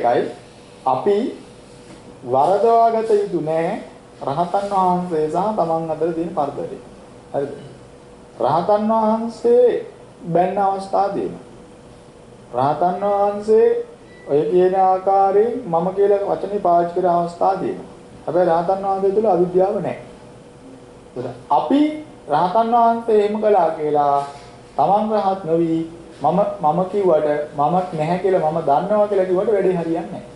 එකයි අපි වරදවාගත යුතු නැහැ රහතන් වහන්සේ සහ තමන් අතර තියෙන පරතරය. හරිද? රහතන් වහන්සේ බැන්න අවස්ථා දෙනවා. රහතන් වහන්සේ ඔය කියන ආකාරයෙන් මම කියලා වචනේ පාවිච්චි කරන අවස්ථා දෙනවා. හැබැයි රහතන් වහන්සේ තුල අවිද්‍යාව නැහැ. අපි රහතන් වහන්සේ එහෙම කළා කියලා තමන් රහත් නොවි මම කිව්වට මමක් නැහැ කියලා මම දන්නවා කියලා කිව්වට වැඩේ හරියන්නේ නැහැ.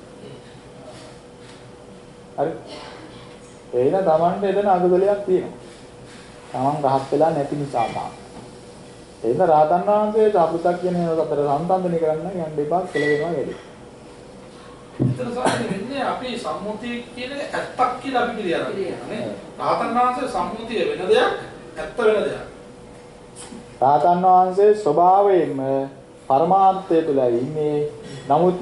හරි. එහෙනම් තමන්ට එතන අගදලයක් තියෙනවා. තමන් රහත් වෙලා නැති නිසා තමයි. එහෙනම් රහතන් වහන්සේ සාපෘතක් කියන අතර සම්බන්ධනය කරන්න යන්න එපා කියලා වෙනවා වැඩි. එතන සාමාන්‍යයෙන් වෙන්නේ අපි සම්මුතිය කියන ඇත්තක් කියලා අපි කියනවා නේ. රහතන් වහන්සේ සම්මුතිය වෙන දෙයක් ඇත්ත වෙන දෙයක්. රහතන් වහන්සේ ස්වභාවයෙන්ම පරමාර්ථය තුල ඉන්නේ. නමුත්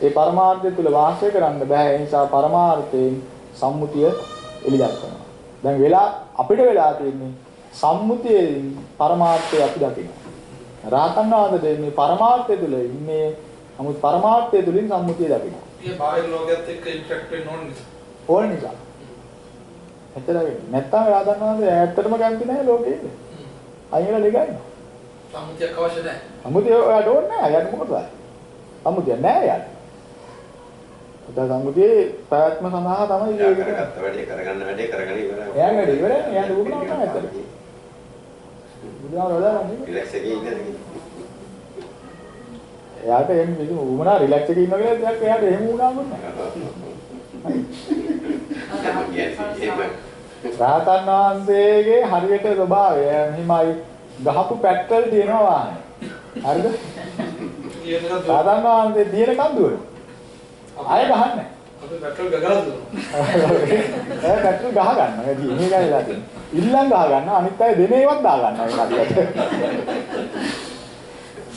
ඒ පරමාර්ථය තුල වාසය කරන්න බෑ. ඒ නිසා පරමාර්ථයෙන් සම්මුතිය එළියක් කරනවා. දැන් වෙලා අපිට වෙලා තියෙන්නේ සම්මුතියෙන් පරමාර්ථය අපි දකිනවා. රහතන් වහන්සේ දෙන්නේ පරමාර්ථය තුල ඉන්නේ. නමුත් පරමාර්ථය තුලින් සම්මුතිය දකිනවා. මේ බාහිර ලෝකයේත් එක්ක ඉන්ටරැක්ට් වෙන්න ඕන නිසා. ඕන නිසා. එතන වෙන්නේ. නැත්තම් රහතන් වහන්සේ ඇත්තටම කැමති නැහැ ලෝකෙ. අයියලා දෙගයි. සම්මුතියක් අවශ්‍ය නැහැ. සම්මුතිය ඔයාලට ඕනේ නැහැ. යාට මොකටද? සම්මුතිය නැහැ යාට. උදා සම්මුතියේ ප්‍රයත්න සඳහා තමයි ඒක කරගත්ත වැඩේ කරගන්න වැඩේ කරගෙන ඉවරයි. එයාගේ වැඩේ ඉවරයි. එයාට උගුණාව තමයි ඇත්තට. බුදුහාම වදාන්නේ. රිලැක්ස් එකේ ඉන්නේ. එයාට එහෙම කිසිම උගුණා රිලැක්ස් එකේ ඉන්නවා කියලා දෙයක් එයාට එහෙම උගුණාවක් නැහැ. රහතන් වහන්සේගේ හරියට ස්වභාවය මෙහිමයි ගහපු පැට්‍රල් දිනනවා වාහනේ. හරිද? රහතන් වහන්සේ දින කන්දුවන. ආය ගහන්නේ. අපි පැට්‍රල් ගගලා දුන්නා. ඒ පැට්‍රල් ගහ ගන්නවා. ඒ දිනේ ගහලා තියෙන. ඉල්ලන් ගහ ගන්නවා අනිත් අය දෙනේවත් දා ගන්නවා ඒ කඩියට.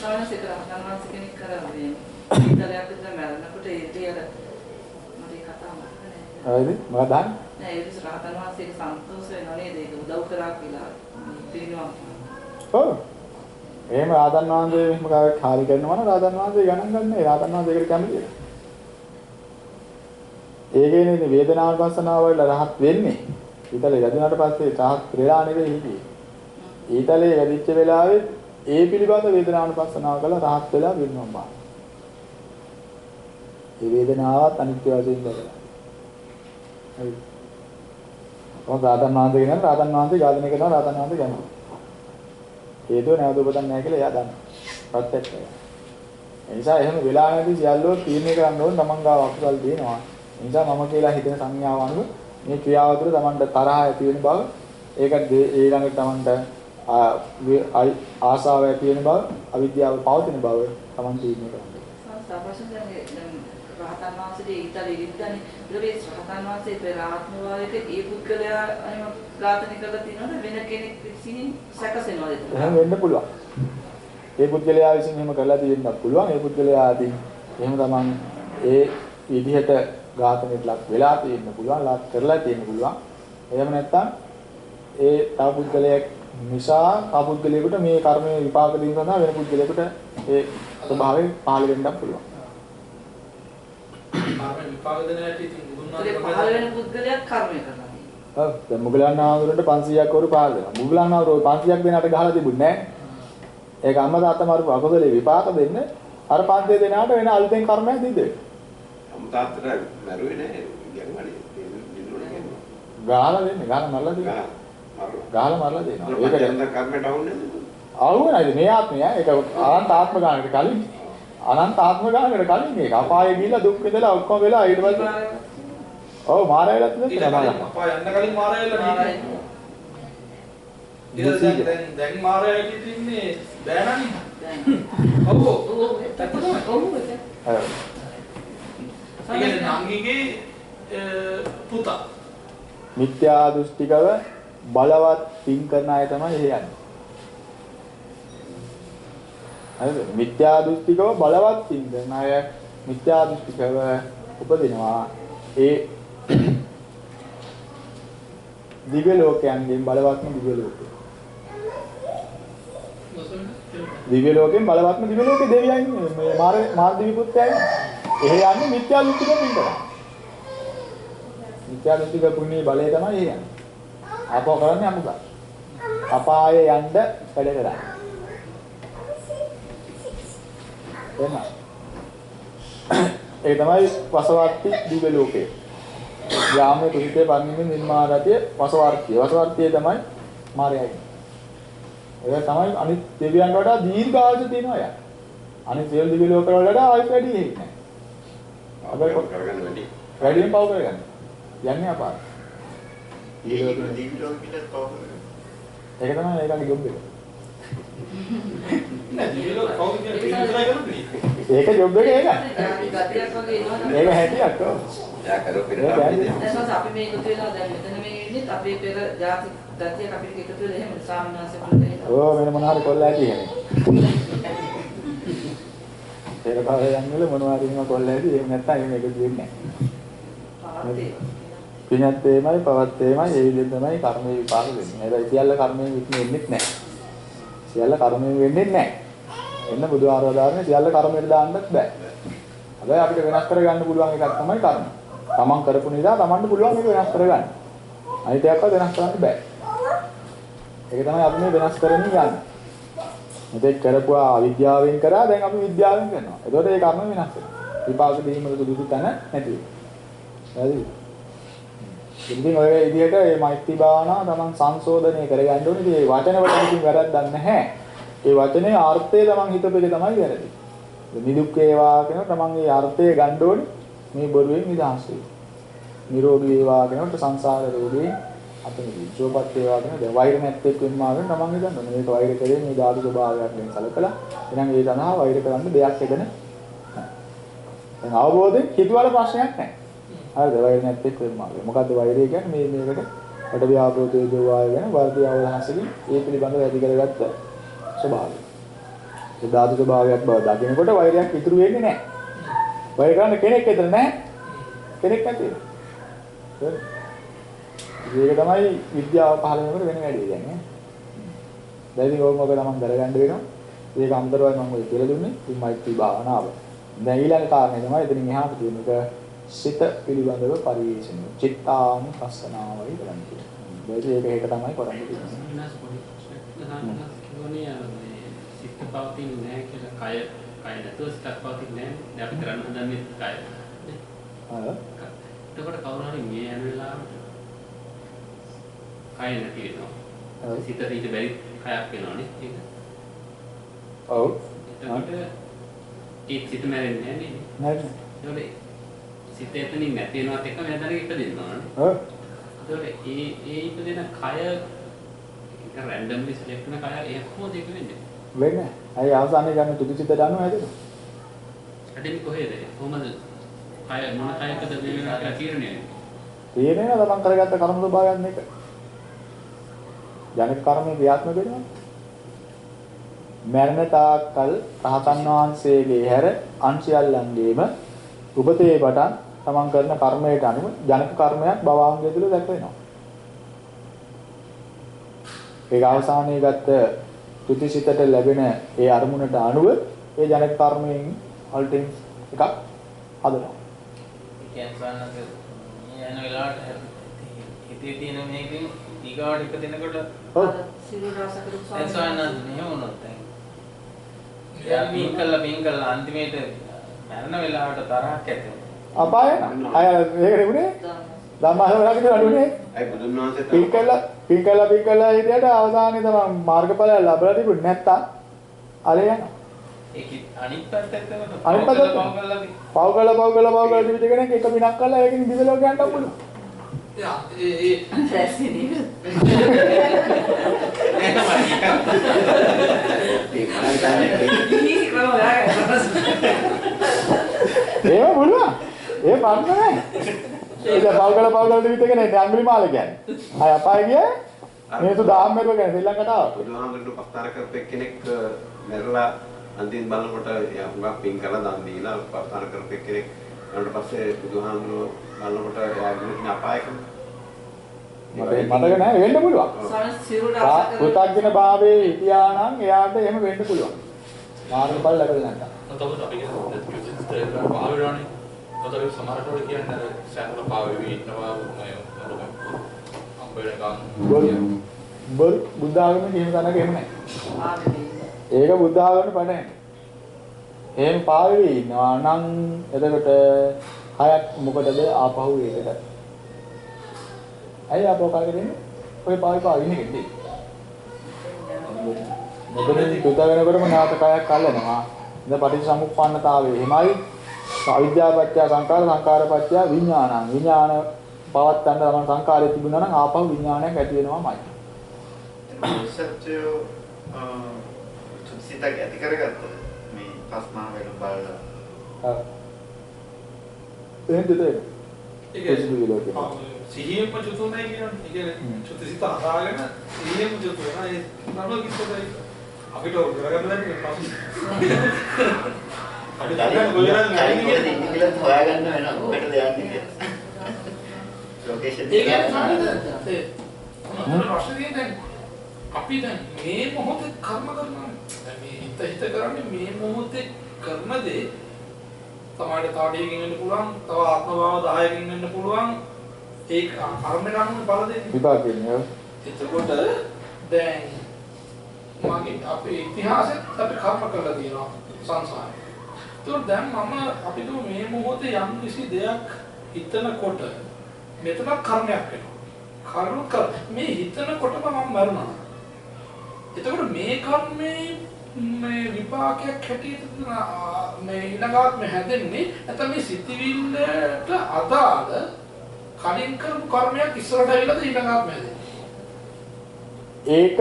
සාමාන්‍යයෙන් රහතන් වහන්සේ කෙනෙක් කරන්නේ ඉතලයක් විතර මරනකොට ඒ දියර මට කතා මතක හරිද? මොකක්ද දන්නේ? නෑ ඒ විදිහට රහතන් වහන්සේට සන්තෝෂ වෙනව නේද? ඒක උදව් කරා කියලා පිළිනවා. ඔව්. එහෙම රහතන් වහන්සේ මෙහෙම කාර්ය කරනවා නම් රහතන් වහන්සේ ගණන් ගන්නෑ. රහතන් වහන්සේ ඒකට කැමතිද? ඒකේනේ වේදනානුපස්සනාව වල රහත් වෙන්නේ. ඊතලේ වැඩුණාට පස්සේ රහත් වෙලා නෙවෙයි හිටියේ. ඊතලේ වැඩිච්ච වෙලාවේ ඒ පිළිබඳ වේදනානුපස්සනාව කළා රහත් වෙලා වෙන්නවා බා. ඒ වේදනාවත් අනිත්‍ය වශයෙන් බලලා. හරි. කොහොමද රහතන් වහන්සේ කියන රහතන් වහන්සේ ඝාතනය කරනවා රහතන් වහන්සේ ගන්නවා. හේතුව නැවත උපතක් නැහැ කියලා එයා දන්නවා. ප්‍රත්‍යක්ෂයි. ඒ නිසා එහෙම වෙලා නැති සියල්ලෝ තීරණය කරන්න ඕන තමන් ගාව අකුසල් දෙනවා. ඒ නිසා මම කියලා හිතන සංඥාව අනුව මේ ක්‍රියාව තුළ තමන්ට තරහ ඇති වෙන බව, ඒක ඊළඟට තමන්ට ආසාව ඇති වෙන බව, අවිද්‍යාව පවතින බව තමන් තීරණය කරන්න. රහතන් වහන්සේට ඊතල ඉරිද්දනේ. ඊට පස්සේ රහතන් වහන්සේ පෙරාත්ම වායයේ ඒ පුද්ගලයා අනිම ඝාතනය කරලා තිනවද වෙන කෙනෙක් විසින් සැකසෙනවද ඒක? එහෙම වෙන්න පුළුවන්. ඒ පුද්ගලයා විසින් එහෙම කරලා තියෙන්නත් පුළුවන්. ඒ පුද්ගලයා ආදී එහෙම තමන් ඒ විදිහට ඝාතනයට ලක් වෙලා තියෙන්න පුළුවන්, ලක් කරලා තියෙන්න පුළුවන්. එහෙම නැත්නම් ඒ තව පුද්ගලයෙක් නිසා තව පුද්ගලයෙකුට මේ කර්මයේ විපාක දීම සඳහා වෙන පුද්ගලයෙකුට ඒ ස්වභාවයෙන් පහළ වෙන්නත් පුළුවන්. කර්ම විපාක දෙන හැටි ඉතින් දුන්නා ඒ පහළ වෙන පුද්ගලයා කර්මය කරනවා. ඔව් දැන් මුගලන් ආවුරන්ට 500ක් වරු පහළ වෙනවා. මුගලන් ආවුර 500ක් දෙනාට ගහලා තිබුණේ නැහැ. ඒක අම්මා තාත්තා මාරු අකුසලේ විපාක දෙන්න අර 500 දෙනාට වෙන අලුතෙන් කර්මයක් දීද. අම්මා තාත්තට මරුවේ නැහැ. ගැම්මඩි දිනුනේ. ගහලා දෙන්නේ. ගහලා මරලා දෙන්නේ. ගහලා මරලා දෙනවා. ඒක දැන් කර්මයට අවුන්නේ නැහැ. අවුනයිද මේ ආත්මය? ඒක අනන්ත ආත්ම ගානකට කලින්. අනන්ත ආත්ම ගානකට කලින් ඒක අපායේ ගිහිල්ලා දුක් විඳලා ඔක්කොම වෙලා ඊට පස්සේ ඔව් මාරයලත් නෙමෙයි. අපා යන්න කලින් මාරයලා නේද? දැන් මාරයලා ඉතින්නේ බෑනනේ. ඔව් ඔව් ඒක තමයි. ඔව් ඒක. ඒ නංගිගේ පුතා. මිත්‍යා දෘෂ්ටිකව බලවත් පින් කරන අය තමයි එහෙ යන්නේ. හරිද? මිත්‍යා දෘෂ්ටිකව බලවත් පින් කරන අය මිත්‍යා දෘෂ්ටිකව උපදිනවා. ඒ දිව්‍ය ලෝකයන්ගෙන් බලවත්ම දිව්‍ය ලෝකේ. දිව්‍ය ලෝකෙන් බලවත්ම දිව්‍ය ලෝකේ දෙවියන් මේ මාර දිවි පුත්‍රයයි. එහෙ යන්නේ මිත්‍යා දෘෂ්ටික පින්කරන. මිත්‍යා දෘෂ්ටික පුණ්‍ය බලය තමයි එහෙ යන්නේ. ආපෝ කරන්නේ අමුක. අපායේ යන්න වැඩ කරන්නේ. එහෙනම් ඒ තමයි වසවර්ති දිව්‍ය ලෝකය. යාමයේ කුසිතේ පරිණිමේ නිර්මාණාතිය වසවර්තිය. වසවර්තිය තමයි මායයි. ඒක තමයි අනිත් දෙවියන් වලට දීර්ඝායුෂ තියෙනවා යා. අනිත් සියලු දිව්‍ය ලෝක වලට ආයුෂ වැඩි නැහැ. අපේ කරගන්න වැඩි. වැඩියෙන් පව කරගන්න. යන්නේ අපාර. දිවි ලෝක පිටත් පව කරගන්න. ඒක තමයි ඒකගේ ජොබ් එක. නෑ දිවිලෝ කවුද කියන්නේ පිටින් විතරයි කරන්නේ. ඒක ජොබ් එක ඒක. ගතියක් වගේ එනවා. ඒක හැටියක් ඔව්. එයා කරපු ඒක පිටත් ඇයි? දැන් අපි මේ එකතු වෙලා දැන් මෙතන මේ ඉන්නේ අපේ පෙර ಜಾති ගතියක් අපිට එකතු වෙලා එහෙම සාමනාසෙ පුරුතේ. ඕ වෙන මොනවා හරි කොල්ල ඇති එහෙම. ඒක පාරේ යන්නේ මොනවා හරි එහෙම කොල්ල ඇති එහෙම නැත්තම් එහෙම එකතු වෙන්නේ නැහැ. පිනත් එමය පවත් එමය ඒ විදිහට තමයි කර්මයේ විපාක දෙන්නේ. හැබැයි සියල්ල කර්මයෙන් වෙන්නේ නැහැ. සියල්ල කර්මයෙන් වෙන්නේ නැහැ. එන්න බුදු ආරාධාරනේ සියල්ල කර්මයට දාන්නත් බෑ. හැබැයි අපිට වෙනස් කරගන්න පුළුවන් එකක් තමයි කර්ම. තමන් කරපු නිසා තමන්ට පුළුවන් මේක වෙනස් කරගන්න. අනිත් එකක්වත් වෙනස් කරන්න බෑ. ඒක තමයි අපි මේ වෙනස් කරමින් යන්නේ. මෙතෙක් කරපුවා අවිද්‍යාවෙන් කරා දැන් අපි විද්‍යාවෙන් කරනවා. එතකොට ඒ කර්ම වෙනස් වෙනවා. විපාක දීමවල සුදුසු තැන නැති වෙනවා. හරිද? ඉතින් ඔය විදිහට මේ මෛත්‍රී භාවනාව තමන් සංශෝධනය කරගන්න ඕනේ. ඉතින් මේ වචන වලට කිසිම වැරද්දක් නැහැ. ඒ වචනේ ආර්ථය තමන් හිතපෙක තමයි වැරදි. නිදුක් වේවා කියන තමන් මේ අර්ථය ගන්න ඕනේ. මේ බොරුවෙන් නිදහස් වෙන්න. නිරෝගී වේවා කියනකොට සංසාර රෝගී අතනදී සුවපත් වේවා කියන දැන් වෛර නැත්තේක් වෙනවා නම් තමන් හිතන්න ඕනේ. මේක වෛර කරේ මේ ධාතු ස්වභාවයක් වෙන සලකලා එහෙනම් ඒ තනහා වෛර කරන්න දෙයක් එදෙන නැහැ. දැන් අවබෝධයෙන් හිතවල ප්‍රශ්නයක් නැහැ. හරිද? වෛර නැත්තේක් වෙනවා. මොකද්ද වෛරය කියන්නේ? මේකට කොට ව්‍යාපෘතේ ජෝවාය ගැන වර්ධි අවධානසකින් ඒ පිළිබඳව ඇති කරගත්ත ස්වභාවය. ඒ ධාතු ස්වභාවයක් බව දකිනකොට වෛරයක් ඉතුරු වෙන්නේ නැහැ. වෛර කරන්න කෙනෙක් ඇතර නැහැ. කෙනෙක් නැති වෙනවා. ඒක තමයි විද්‍යාව පහළ වෙනකොට වෙන වැඩේ කියන්නේ. දැන් ඉතින් ඕක මොකද මම කරගන්න වෙනවා. ඒක අන්තරවයි මම ඔය කියලා දුන්නේ. ඉතින් මෛත්‍රී භාවනාව. දැන් ඊළඟ කාරණේ තමයි එතනින් එහාට තියෙන එක සිත පිළිබඳව පරිශීලනය. චිත්තානුපස්සනාවයි කරන්නේ. ඒක ඒක තමයි කරන්නේ තියෙන්නේ. සිත පවතින්නේ නැහැ කියලා කය නැතුව සිතක් පවතින්නේ නැහැ. දැන් අපි කරන්න හදන්නේ කය. එතකොට කවුරු හරි මේ යන වෙලාවට කය නැති වෙනවා. සිතට ඊට බැරි කයක් වෙනවනේ ඒක. ඔව්. එතකොට ඒ සිත මැරෙන්නේ නැහැ නේද? නෑ. සිත එතනින් නැති වෙනවත් එක වෙනදට ඉපදෙනවා නේ. ඔව්. එතකොට ඒ ඉපදෙන කය ඒක රැන්ඩම්ලි සිලෙක්ට් කරන කය ඒක කොහොමද ඒක වෙන්නේ? වෙන්නේ. අය අවසානයේ ගන්න තුදිසිතට අනුව හැදෙනවා. හැදෙන්නේ කොහේද? කොහොමද? කය මොන කයකද මේ වෙනවා තීරණය වෙන්නේ? තීරණය තමන් කරගත්ත කර්ම ස්වභාවයන් එක. ජනක කර්මයේ ක්‍රියාත්මක වෙනවා. මරණ තාක්කල් රහතන් වහන්සේගේ හැර අන්සියල්ලන්ගේම උපතේ පටන් තමන් කරන කර්මයට අනුව ජනක කර්මයක් භවංගය තුල දැක වෙනවා. ඒක අවසානයේ ගත්ත තුතිසිතට ලැබෙන ඒ අරමුණට අනුව ඒ ජනක කර්මයෙන් අල්ටින් එකක් හදනවා. ඒ කියන්නේ යන වෙලාවට හිතේ තියෙන මේකෙන් ඊගාවට ඉපදෙනකොට ඔව් සිරු රසකරු එන්සයන් මෙහෙම වුණොත් දැන් එයා බින් කළා අන්තිමේට මරණ වෙලාවට තරහක් ඇති වෙනවා. අපාය අය ඒක නෙුනේ ධම්මහලවලට නඩුනේ අයි බුදුන් වහන්සේ පින් කළා හිටියට අවසානයේ තමයි මාර්ගඵල ලැබලා තිබුණ නැත්තම් අර යනවා. ඒක අනිත් පැත්තට අනිත් පැත්තට පව කළා දිවිද කෙනෙක් එක පිනක් කළා ඒකෙන් දිවලෝ ගන්න පුළුවන්. ඒ රැස්නේ. ඒක පුළුවන්. ඒ පන්න නැහැ. ඒක පව කළා දිවිද කෙනෙක් අඟුලිමාල කියන්නේ. අය අපාය ගියේ මේතු දාම්මේක ගැන ශ්‍රී ලංකාවට ආවා. බුදුහාමුදුරුවෝ පස්තර කරපු කෙනෙක් මැරලා අන්තිම බලනකොට එයා හුඟක් පින් කරලා දන් දීලා පස්තර කරපු කෙනෙක් ඊට පස්සේ බුදුහාමුදුරුවෝ බලනකොට එයා ගිහින් අපායකම මතක නැහැ වෙන්න පුළුවන්. පුතග්ජන භාවයේ හිටියා නම් එයාට එහෙම වෙන්න පුළුවන්. මාර්ගඵල ලැබෙන්නේ නැත්නම්. තමයි අපි කියන්නේ ඒක පාවෙලානේ. අතට සමහරට කියන්නේ සෑහල පාවෙවි ඉන්නවා මම අම්බෙලගම් බොල් බුද්ධ ආගමේ කියන තැනක එහෙම නැහැ. ඒක බුද්ධ ආගමේ පණ. එහෙම පාවෙවි ඉන්නවා නම් එතකොට හයක් මොකටද ආපහු ඒකට. ඇයි ආපහු කාගෙන්නේ? ඔය පාවෙ ඉන්නේ කෙන්නේ. මොකද දුත වෙනකොටම නාත කයක් අල්ලනවා. ඉතින් පටිච්චසමුප්පන්නතාවය එහෙමයි. අවිද්‍යාවපත්‍ය සංකාර සංකාරපත්‍ය විඥානං. විඥාන පවත්තන්න තමයි සංකාරය තිබුණා නම් ආපහු විඥානයක් ඇති වෙනවාමයි. සත්‍යය සිතක් ඇති කරගත්තද මේ පස්මා වල බලලා. ඔව්. එහෙමද ඒක? ඒක සිහියෙන්ම චුතුුනේ කියන්නේ. ඒ කියන්නේ චුතිසිත හදාගෙන සිහියෙන්ම චුතු වෙනවා. ඒ නම කිව්වොත් අපිට කරගන්න බැරි පස්සේ. අපි දැන් ගොයරන් නැන්නේ කියලා හොයාගන්න වෙනවා. කොහෙටද යන්නේ කියලා. ලොකේෂන් ඒක තමයි ප්‍රශ්නේ දැන් අපි දැන් මේ මොහොතේ කර්ම කරනවා. දැන් මේ හිත කරන්නේ මේ මොහොතේ කරන දේ තමයි තාඩියකින් වෙන්න පුළුවන්, තව ආත්ම භාව 10කින් වෙන්න පුළුවන්. ඒක කර්මයට අනුව බල දෙන්නේ. විපාකෙන්නේ. එතකොට දැන් මගේ අපේ ඉතිහාසෙත් අපි කර්ම කරලා තියෙනවා සංසාරේ. ඒතකොට දැන් මම අපිට මේ මොහොතේ යම් කිසි දෙයක් හිතනකොට මෙතන කර්මයක් වෙනවා. මේ හිතනකොටම මම මරනවා. එතකොට මේ කර්මේ මේ විපාකයක් හැටියට මේ ඊළඟාත්ම හැදෙන්නේ නැත්නම් මේ සිතිවිල්ලට අදාළ කලින් කරපු කර්මයක් ඉස්සරහට ඇවිල්ලාද ඊළඟාත්ම හැදෙන්නේ? ඒක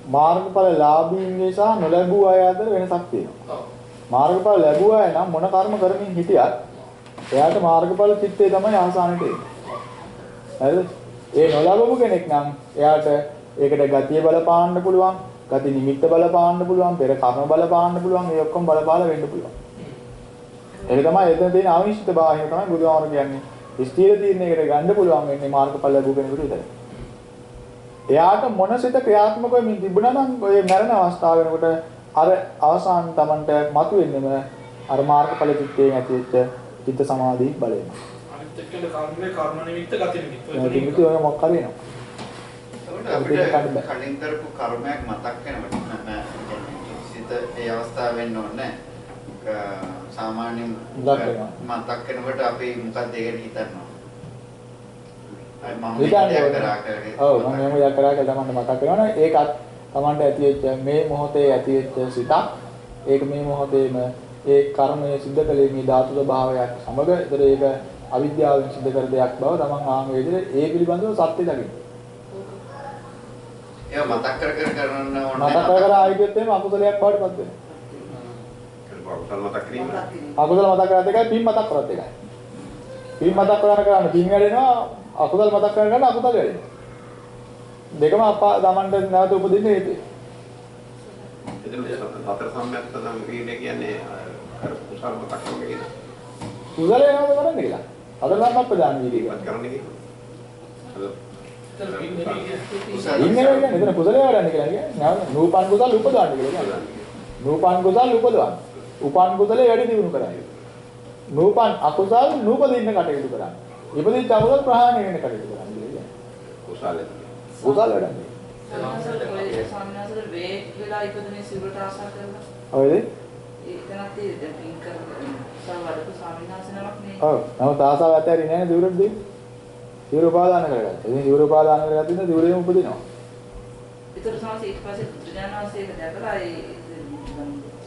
මාර්ගඵල ලාභීන්ගේ සහ නොලැබූ අය අතර වෙනසක් තියෙනවා. ඔව්. මාර්ගඵල ලැබුව අය නම් මොන කර්ම කරමින් හිටියත් එයාට මාර්ගඵල චිත්තේ තමයි ආසානෙට එන්නේ. හරිද? ඒ නොලබපු කෙනෙක් නම් එයාට ඒකට ගතිය බලපාන්න පුළුවන්, ගති නිමිත්ත බලපාන්න පුළුවන්, පෙර කර්ම බලපාන්න පුළුවන්, ඒ ඔක්කොම බලපාලා වෙන්න පුළුවන්. ඒක තමයි එතන තියෙන අවිනිශ්චිත භාවය තමයි බුදුහාමර කියන්නේ. ස්ථීර තීරණයකට ගන්න පුළුවන් වෙන්නේ මාර්ගඵල ලැබුව කෙනෙකුට විතරයි. එයාට මොන සිත ක්‍රියාත්මක වෙමින් තිබුණා නම් ඔය මරණ අවස්ථාව වෙනකොට අර අවසාන Tamanට මතුවෙන්නේම අර මාර්ගඵල චිත්තයෙන් ඇතිවෙච්ච චිත්ත සමාධි බලයෙන්. අනිත් එක්කෙන කර්මනේ කර්ම නිමිත්ත ගති නිමිත්ත. නිමිත්ත ඔය මොකක් හරි එනවා. අපිට කලින් කරපු කර්මයක් මතක් වෙනකොට සිත ඒ අවස්ථාව වෙන්න ඕනේ. සාමාන්‍යයෙන් මතක් වෙනකොට අපි මොකක්ද ඒකට හිතනවා. මම මේක කරා කියලා තමන්ට මතක් වෙනවනේ ඒකත් තමන්ට ඇතිවෙච්ච මේ මොහොතේ ඇතිවෙච්ච සිතක් ඒක මේ මොහොතේම ඒ කර්මයේ සිද්ධ කලේ මේ ධාතු ස්වභාවයක් සමග ඒතර ඒක අවිද්‍යාවෙන් සිද්ධ කර දෙයක් බව තමන් ආම වේදේ ඒ පිළිබඳව සත්‍ය දකින්න. ඒක මතක් කර කරන්න ඕනේ. මතක් කර ආයෙත් එimhe අකුසලයක් වඩපත් වෙනවා. අකුසල මතක් කිරීම. අකුසල මතක් කරත් එකයි පින් මතක් කරත් එකයි. පින් මතක් කරන පින් වැඩෙනවා අකුසල මතක් කරගන්න අකුසල වැඩෙනවා. දෙකම අපා දමන්න නැවත උපදින්නේ හේතුයි. එතන හතර සම්මත නම් කියන්නේ අර කුසල මතක් කරන කියන. කුසල වෙනවද කරන්නේ කියලා. හතර සම්මත ප්‍රදාන වීර්යය. වත් කරන්නේ කියන. ඉන්නේ කියන්නේ එතන කුසල වැඩන්නේ කියලා කියන්නේ. නූපන් කුසල උපදවන්න කියලා කියන්නේ. නූපන් කුසල උපදවන්න. උපන් කුසලේ වැඩි දියුණු කරන්නේ. නූපන් අකුසල් නූපදින්න කටයුතු කරන්නේ. ඉපදිච්ච අකුසල් ප්‍රහාණය වෙන්න කටයුතු කරන්නේ කියන්නේ. කුසලයි. කුසල වැඩන්නේ. සම්මාසතර වේ වෙලා ඉපදුනේ සිවුරට ආශා කරලා. හරිද? ඒකනත් ඒ පින් කරන සවඩක ස්වාමීනාසනමක් නේ. ඔව්. නමුත් ආසාව ඇතරින්නේ නැහැ දිවුරට දෙන්නේ. දිවුර උපාදාන කරගත්තා. ඉතින් දිවුර උපාදාන කරගත්තා දිවුරේම උපදිනවා. ඒතර සමාස ඊට පස්සේ බුදුජානනාංශයක දැකලා ඒ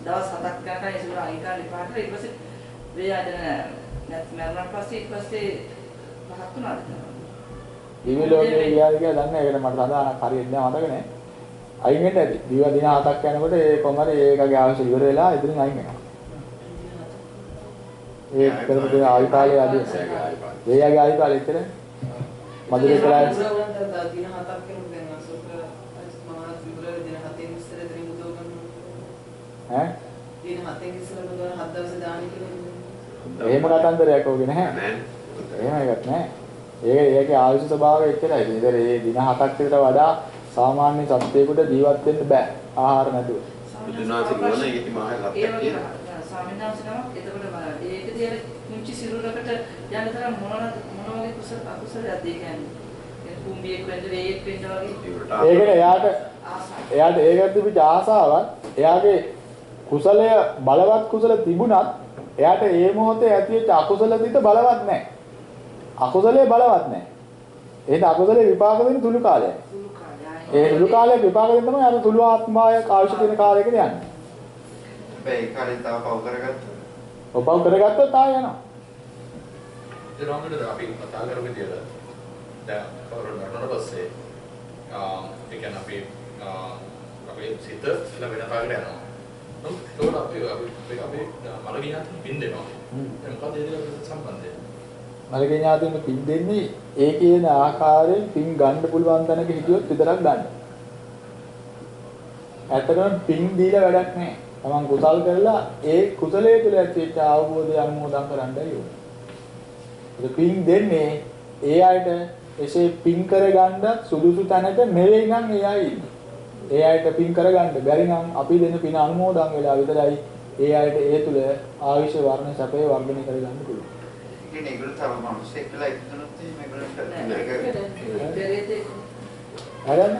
දවස් 7ක් යනකම් ඒ සිවුර අයිකාලේ පාටලා ඊට පස්සේ වේයදන මරණ පස්සේ ඊට පස්සේ පහක් වුණාද? දිව්‍ය ලෝකේ ගියාද කියලා දන්නේ නැහැ. ඒකට මට සදානක් හරියට නෑ මතක නෑ. අයින් වෙන්න ඇති. දිව දින 7ක් යනකොට ඒ කොහමද ඒකගේ අවශ්‍ය ඉවර වෙලා ඉදිරින් අයින් වෙනවා. ඒ කරපු දේ ආයු කාලේ ආදී. වේයගේ ආයු කාලේ ඉතර මధుරේ කලා දින 7ක් කරමු දැන් අසෝක මහා විවර දින 7න් ඉස්සර දෙන බුදෝ ගන්නවා. ඈ? දින 7න් ඉස්සර බුදෝ 7 දවස් දාන කියලා. එහෙම කතන්දරයක් ඕකේ නැහැ. එහෙම එකක් නැහැ. ඒකේ ආයුෂ ස්වභාවය එච්චරයි. ඉතින් ඒ දින 7ක් විතර වඩා සාමාන්‍ය සත්වයකට ජීවත් වෙන්න බෑ ආහාර නැතුව. බුදුනාථ කියන ඉති මහා සත්‍යය. ස්වාමීන් වහන්සේ නමක් එතකොට ඒකදී අර කුංචි සිරුරකට යන තරම් මොන වගේ අකුසලයක්ද ඒ කියන්නේ කුඹියෙක් වෙන්න වේයෙක් වෙන්න වගේ ඒකනේ එයාට ඒකට තිබිච්ච ආසාවක් එයාගේ කුසලය බලවත් කුසල තිබුණත් එයාට ඒ මොහොතේ ඇතිවෙච්ච අකුසල දිට බලවත් නැහැ. අකුසලයේ බලවත් නැහැ. එහෙනම් අකුසලයේ විපාක දෙන තුළු කාලයයි. ඒ තුළු කාලයේ විපාක දෙන්න තමයි අර තුළු ආත්මාය ආයුෂ තියෙන කාලයකට යන්නේ. ඒ කාලේ තව පව කරගත්තා. ඔව් පව කරගත්තොත් ආය යනවා. ඒ රොන්ගඩ අපි කතා කරපු විදියට දැන් කවුරුනට පස්සේ ඒ කියන්නේ අපේ සිත වෙන කාලයකට යනවා. නමුත් අපි මලගියාත් පින්දෙනවා. මොකද ඒක සම්බන්ධය? මලගියාත් පින් දෙන්නේ ඒ කියන ආකාරයෙන් පින් ගන්න පුළුවන් තැනක හිටියොත් විතරක් ගන්න. ඇත්තටම පින් දීලා වැඩක් නැහැ. තමන් කුසල් කරලා ඒ කුසලයේ තුල ඇතිවෙච්ච අවබෝධය අනුමෝදන් කරන්නයි ඕනේ. ඒ පින් දෙන්නේ ඒ අයට එසේ පින් කරගන්න සුදුසු තැනක නෙවෙයි නම් ඒ අය ඉන්නේ. ඒ අයට පින් කරගන්න බැරි නම් අපි දෙන පින අනුමෝදන් වෙලා විතරයි ඒ අයට ඒ තුල ආයුෂ වර්ණ සැපේ වර්ධනය කරගන්න පුළුවන්. ඒ කියන්නේ ඒගොල්ලෝ තව මිනිස්සෙක් කියලා ඉක්දුනොත් මේගොල්ලන්ට හරිද?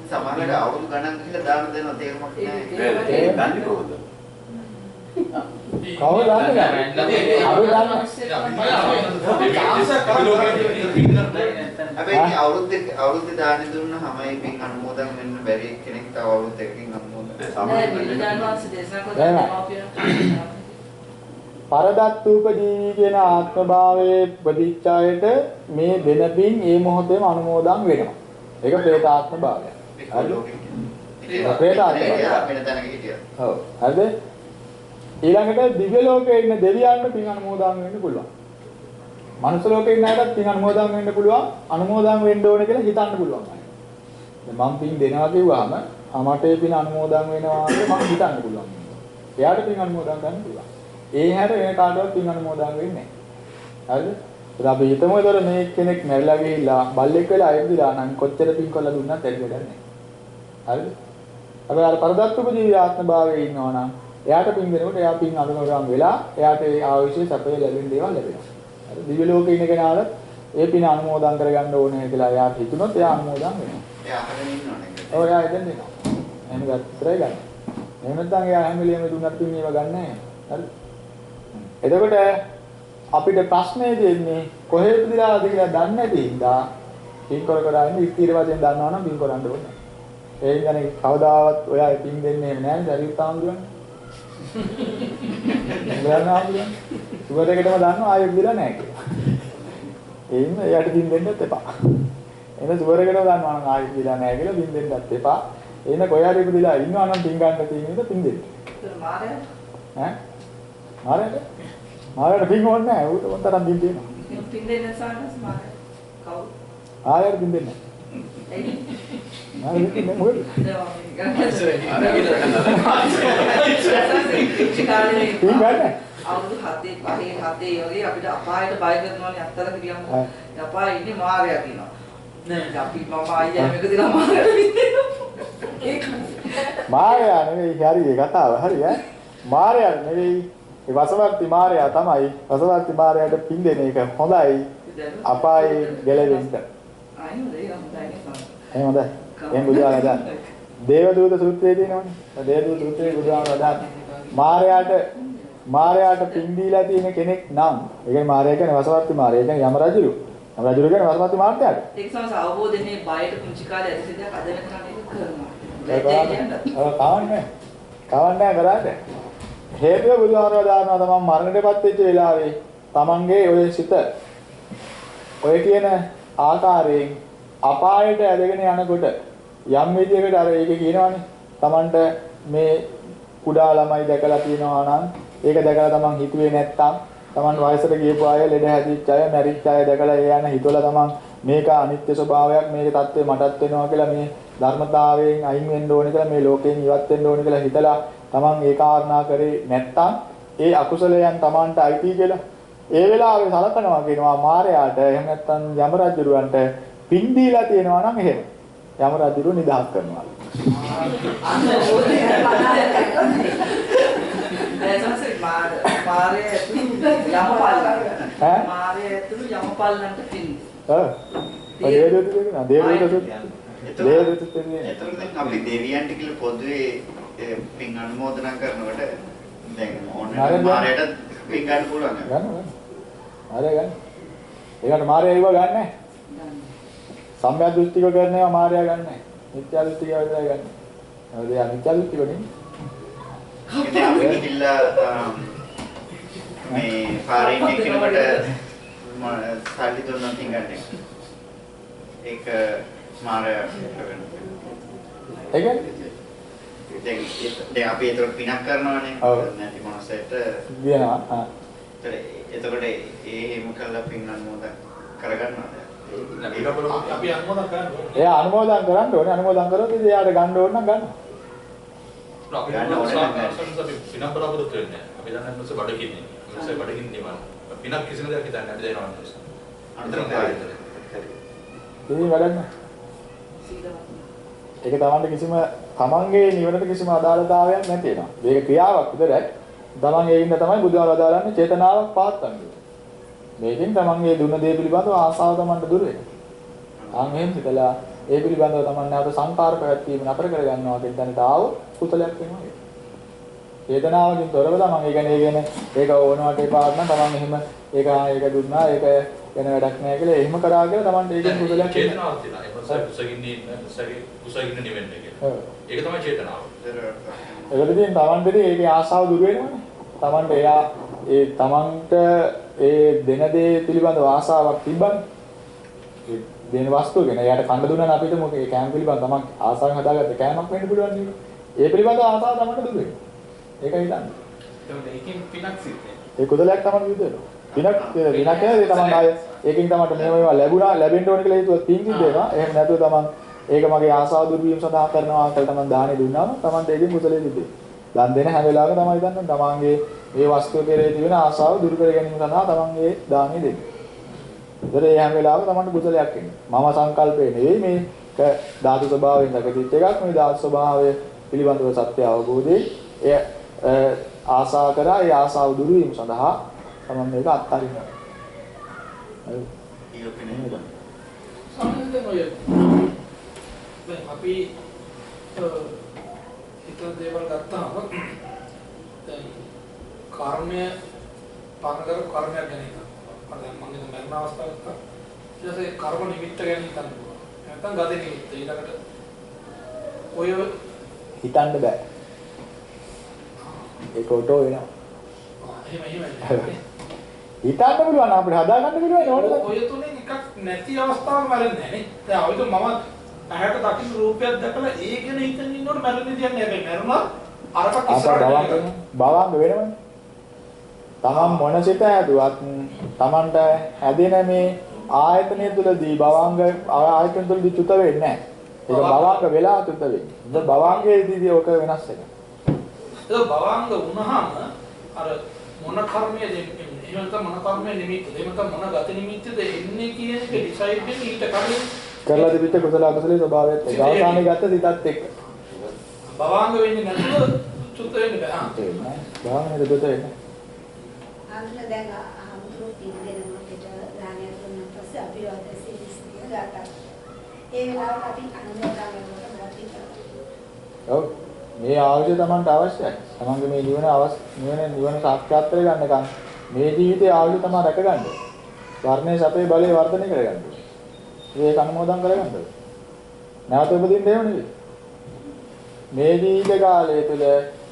සමහරවිට අවුරුදු ගණන් ගිහලා දාන දෙනවා තේරුමක් නැහැ. ඒ දන්නේ කොහොමද? කවුද දන්නේ? අපි දන්නේ. හැබැයි අවුරුද්ද දාන දුන්නාම ඒ පින් අනුමෝදන් වෙන්න බැරි කෙනෙක් තව අවුරුද්දකින් අනුමෝදන් පරදත්තූපජීවී කියන ආත්මභාවයේ ප්‍රතිචාරයට මේ දෙන පින් ඒ මොහොතේම අනුමෝදන් වෙනවා. ඒක ප්‍රේතාත්ම භාවය. හරිද? ප්‍රේතාත්ම වෙන තැනක හිටියා. ඔව්. හරිද? ඊළඟට දිව්‍ය ලෝකයේ ඉන්න දෙවියන්ට පින් අනුමෝදන් වෙන්න පුළුවන්. මනුස්ස ලෝකේ ඉන්න අයටත් පින් අනුමෝදන් වෙන්න පුළුවන්. අනුමෝදන් වෙන්න ඕනේ කියලා හිතන්න පුළුවන්. දැන් මම පින් දෙනවා කිව්වහම මට ඒ පින් අනුමෝදන් වෙනවා කියලා මම හිතන්න පුළුවන්. එයාට පින් අනුමෝදන් ගන්න පුළුවන්. ඒ හැර වෙන කාටවත් පින් අනුමෝදන් වෙන්නේ නැහැ. හරිද? ඒත් අපි හිතමු ඒතර මේ කෙනෙක් මැරිලා ගිහිල්ලා බල්ලෙක් වෙලා ඉඳලා නම් කොච්චර පින් කළා දුන්නත් ඇති වැඩක් නැහැ. හරිද? අපි අර පරදත්තුපජීවී ආත්ම භාවයේ ඉන්නවා නම් එයාට පින් දෙනකොට එයා පින් අනුමෝදන් වෙලා එයාට ඒ ආයුෂයේ සැපය ලැබෙන දේවල් ලැබෙනවා. හරි? දිව්‍ය ලෝකේ ඉන්න කෙනාට ඒ පින් අනුමෝදන් කරගන්න ඕනේ කියලා එයාට හිතුනොත් එයා අනුමෝදන් වෙනවා. එයා අහගෙන ඉන්නවනේ. ඔව් එයා එතෙන් දෙනවා. එහෙම ගත්තරයි ගන්න. එහෙම නැත්නම් එයා හැම වෙලෙම දුන්නත් පින් ඒව ගන්න නැහැ. හරි? එතකොට අපිට ප්‍රශ්නේ දෙන්නේ කොහේ ඉපදිලාද කියලා දන්නේ නැති හින්දා පින් කර ඉන්නේ ස්ථිර වශයෙන් දන්නවා නම් පින් කරන්න ඕනේ. ඒ කියන්නේ කවදාවත් ඔයා පින් දෙන්නේ නැහැ දරියුත් ආම්දුරනේ. ගානාවිය. සුවරකටම දන්නවා ආයෙ ඉපදිලා නැහැ කියලා. එයින් එයාට පින් දෙන්නත් එපා. එන සුවරකටම දන්නවා නම් ආයෙ ඉපදිලා නැහැ කියලා පින් දෙන්නත් එපා. එන කොහේ හරි ඉපදිලා ඉන්නවා නම් පින් ගන්න තියෙන විදිහ පින් දෙන්න. ඒතර මාරයා ඈ? මාරයට පින් ඕනේ නැහැ. ඌට මොන්තරම් පින් තියෙනවා. පින් දෙන්න සානස් මාරයා. කවුද? ආයෙත් පින් දෙන්න. එයි. මාරෙත් පින් මොකද? පින් ගන්න. අවුරුදු 7 5 7 වගේ අපිට අපායට බය කරනවානේ අත්තර කියමු. අපායේ ඉන්නේ මාරයා කියනවා. නෑ අපි මම ආයෙ මේක දිලා මාරයා විදිනවා. ඒක මාරයා නෙවෙයි හරි ඒ කතාව හරි ඈ. මාරයා නෙවෙයි ඒ වසවර්ති මාරයා තමයි. වසවර්ති මාරයාට පින් දෙන එක හොඳයි. අපායේ ගැලවෙන්න. ආයෙත් ඒක හොඳයි නේ. එහෙනම් හොඳයි. එහෙනම් බුදුහාම දාන්න. දේවදූත සූත්‍රයේ තියෙනවනේ. දේවදූත සූත්‍රයේ බුදුහාම දාන්න. මාරයාට පින් දීලා තියෙන කෙනෙක් නම් ඒ කියන්නේ මාරයා කියන්නේ වසවර්ති මාරයා. ඒ කියන්නේ යම රජුරු. යම රජුරු කියන්නේ වසවර්ති මාර්යාට. ඒක සමහර අවබෝධනේ බයට කුංචි කාලේ ඇති සිද්ධියක් අද වෙනකන් ඒක කරනවා. කවන්නේ කරාට හේතුව බුදුහාමරව දානවා තමන් මරණයටපත් වෙච්ච වෙලාවේ තමන්ගේ ඔය සිත ඔය කියන ආකාරයෙන් අපායට ඇදගෙන යනකොට යම් විදියකට අර ඒක කියනවනේ තමන්ට මේ කුඩා ළමයි දැකලා තියෙනවා නම් ඒක දැකලා තමන් හිතුවේ නැත්තම් තමන් වයසට ගියපු අය ලෙඩ හැදිච්ච අය මැරිච්ච අය දැකලා ඒ යන හිතවල තමන් මේක අනිත්‍ය ස්වභාවයක් මේකේ தත්ත්වය මටත් වෙනවා කියලා මේ ධර්මතාවයෙන් අයින් වෙන්න ඕනේ කියලා මේ ලෝකයෙන් ඉවත් වෙන්න ඕනේ කියලා හිතලා තමන් ඒ කාරණා කරේ නැත්තම් ඒ අකුසලයන් තමන්ට අයිති කියලා ඒ වෙලාවේ සලකනවා කියනවා මාරයාට එහෙම නැත්තම් යම රජුරවන්ට පින් දීලා තියෙනවා නම් එහෙම යම රජුරු නිදහස් කරනවා. මාරය ඇතුළු යමපල්. ඈ? මාරය ඇතුළු යමපල්ලන්ට පින්. දේවදූත කියනවා. දේවදූත. එතකොට අපි දෙවියන්ට කියලා පොදුවේ පින් අනුමෝදනා කරනකොට දැන් ඕනෑම මාරයට පින් ගන්න පුළුවන්. ගන්න. මාරය ගන්න. ඒකට මාරය ඒව ගන්න නැහැ. සම්‍යක් දෘෂ්ටික කරන ඒවා මාරය ගන්න නැහැ. මිත්‍යා දෘෂ්ටික විතරයි ගන්න. හරිද? යා මිත්‍යා දෘෂ්ටික නෙමෙයි. ඉතින් අපි ගිහිල්ලා මේ පාරින් එක්කිනකොට සල්ලි දුන්නා පින් ගන්න. ඒක මාරය කරනවා. දැන් අපි ඒතර පිනක් කරනවානේ. නැති මොනසෙට වෙනවා. එතකොට ඒ හිම කළා පින් අනුමෝදන් කරගන්නවද? අපි අනුමෝදන් කරනවා. එයා අනුමෝදන් කරන්න ඕනේ. අනුමෝදන් කරොත් ඉතින් එයාට ගන්න ඕන නම් ගන්නවා. අපි පිනක් බලාපොරොත්තු වෙන්නේ. අපි දන්නේ මොකද බඩගින්නේ. මොකද බඩගින්නේ මම. පිනක් කිසිම දෙයක් හිතන්නේ නැහැ දෙනවා. ඉතින් වැඩක් නැහැ. ඒක තමන්ට කිසිම තමන්ගේ නිවනට කිසිම අදාළතාවයක් නැති වෙනවා. මේක ක්‍රියාවක් විතරයි. තමන් ඒ ඉන්න තමයි බුදුහාම අදාළන්නේ චේතනාවක් පාත්තන්නේ. මේකෙන් තමන්ගේ දුන්න දේ පිළිබඳව ආසාව තමන්ට දුර වෙනවා. ආන් එහෙම හිතලා ඒ පිළිබඳව තමන් නැවත සංකාර පැවැත්වීම නතර කර ගන්නවා කියන තැනට ආව කුසලයක් වෙනවා. චේතනාවකින් තොරව තමන් ඒ කියන්නේ ඒක ඕනවට එපා නම් තමන් එහෙම ඒක දුන්නා ඒක වෙන වැඩක් නැහැ කියලා එහෙම කරා කියලා තමන්ට ඒකෙන් කුසලයක් චේතනාවක් තියෙනවා. ඒක කුසගින්නේ නෙවෙන්නේ කියලා. ඒක තමයි චේතනාව. ඒකෙන් තමන්ටදී ඒකේ ආසාව දුර වෙනවනේ. තමන්ට එයා ඒ තමන්ට ඒ දෙන දේ පිළිබඳව ආසාවක් තිබ්බනේ. ඒ දෙන වස්තුව ගැන එයාට කන්න දුන්නා නම් අපිට මොකද ඒ කෑම පිළිබඳව තමන් ආසාවෙන් හදාගත්ත කෑමක් වෙන්න පුළුවන් නේද? ඒ පිළිබඳව ආසාව තමන්ට දුර වෙනවා. ඒකයි දන්නේ. ඒකෙන් පිනක් සිද්ධ ඒ කුසලයක් තමයි විදියට. පිනක් කියන්නේ තමන් ආයේ ඒකෙන් තමයි මේවා ලැබුණා ලැබෙන්න ඕන කියලා හිතුවත් පින් සිද්ධ වෙනවා. එහෙම නැතුව තමන් ඒක මගේ ආසාව දුරු වීම සඳහා කරනවා කියලා තමන් දානෙ දුන්නාම තමන්ට ඒකෙන් කුසලෙ සිද්ධ වෙනවා. දන් දෙන හැම වෙලාවකම තමයි දන්නේ තමන්ගේ මේ වස්තුව කෙරෙහි තිබෙන ආසාව දුරු කර ගැනීම සඳහා තමන්ගේ දානෙ දෙන්නේ. ඒතර ඒ හැම වෙලාවකම තමන්ට කුසලයක් එන්නේ. මම සංකල්පේ නෙවෙයි මේක ධාතු ස්වභාවයෙන් දකිත එකක්. මේ ධාතු ස්වභාවය පිළිබඳව සත්‍ය අවබෝධයේ එය ආසා කරා ඒ ආසාව දුරු වීම සඳහා තමන් මේක අත්හරිනවා. හරි. දැන් අපි හිතන දේවල් ගත්තාම දැන් කර්මය පාරකර කර්මයක් ගැන හිතනවා. දැන් මම හිතන මරණ අවස්ථාවක ඊට පස්සේ කර්ම නිමිත්ත ගැන හිතන්න පුළුවන්. නැත්නම් ගත නිමිත්ත ඊළඟට ඔය හිතන්න බෑ. ඒක ඔටෝ වෙනවා. එහෙම හිතන්න පුළුවන් අපිට හදාගන්න පුළුවන් ඕනද? ඔය තුනේ එකක් නැති අවස්ථාවක් මැරෙන්නේ නැහැ නේ. දැන් අපිට මම ඇහැට දකින්න රූපයක් දැකලා ඒ ගැන හිතන ඉන්නකොට මැරෙන්නේ කියන්නේ හැබැයි මැරුණා අරකට ඉස්සරහට භවංග වෙනවනේ. තමන් මොන සිත හැදුවත් තමන්ට හැදෙන මේ ආයතනය තුලදී භවංග ආයතන තුලදී චුත වෙන්නේ නැහැ. ඒක භවංග වෙලා චුත වෙන්නේ. ඒක භවංගයේදී ඔක වෙනස් වෙනවා. ඒක භවංග වුණාම අර මොන කර්මයේද එහෙම නැත්නම් මොන කර්මයේ නිමිත්තද එහෙම නැත්නම් මොන ගත නිමිත්තද එන්නේ කියන එක ඩිසයිඩ් වෙන්නේ ඊට කලින් කරලා තිබිච්ච කුසල අකුසලයේ ස්වභාවයත් එක්ක අවසානයේ ගත්ත සිතත් එක්ක භවංග වෙන්නේ නැතුව චුත වෙන්නේ බෑ. භවංග දෙකට එන්නේ. අන්න දැන් අහමුතු පිළිදෙන මොකද දානයක් දුන්නා පස්සේ අපි වදසේ ඉස්තිය ගත්තා. ඒ වෙලාවට අපි අනුමෝදන් කරනකොට මොකද කරන්නේ? ඔව් මේ ආයුධය Tamanට අවශ්‍යයි. Tamanගේ මේ නිවන සාක්ෂාත් කරගන්නකම් මේ ජීවිතයේ ආයුධය තමයි රැකගන්න. වර්ණයේ සැපේ බලේ වර්ධනය කරගන්න. ඒක අනුමෝදන් කරගන්න. නැවත උපදින්න දෙව නෙවෙයි. මේ ජීවිත කාලය තුළ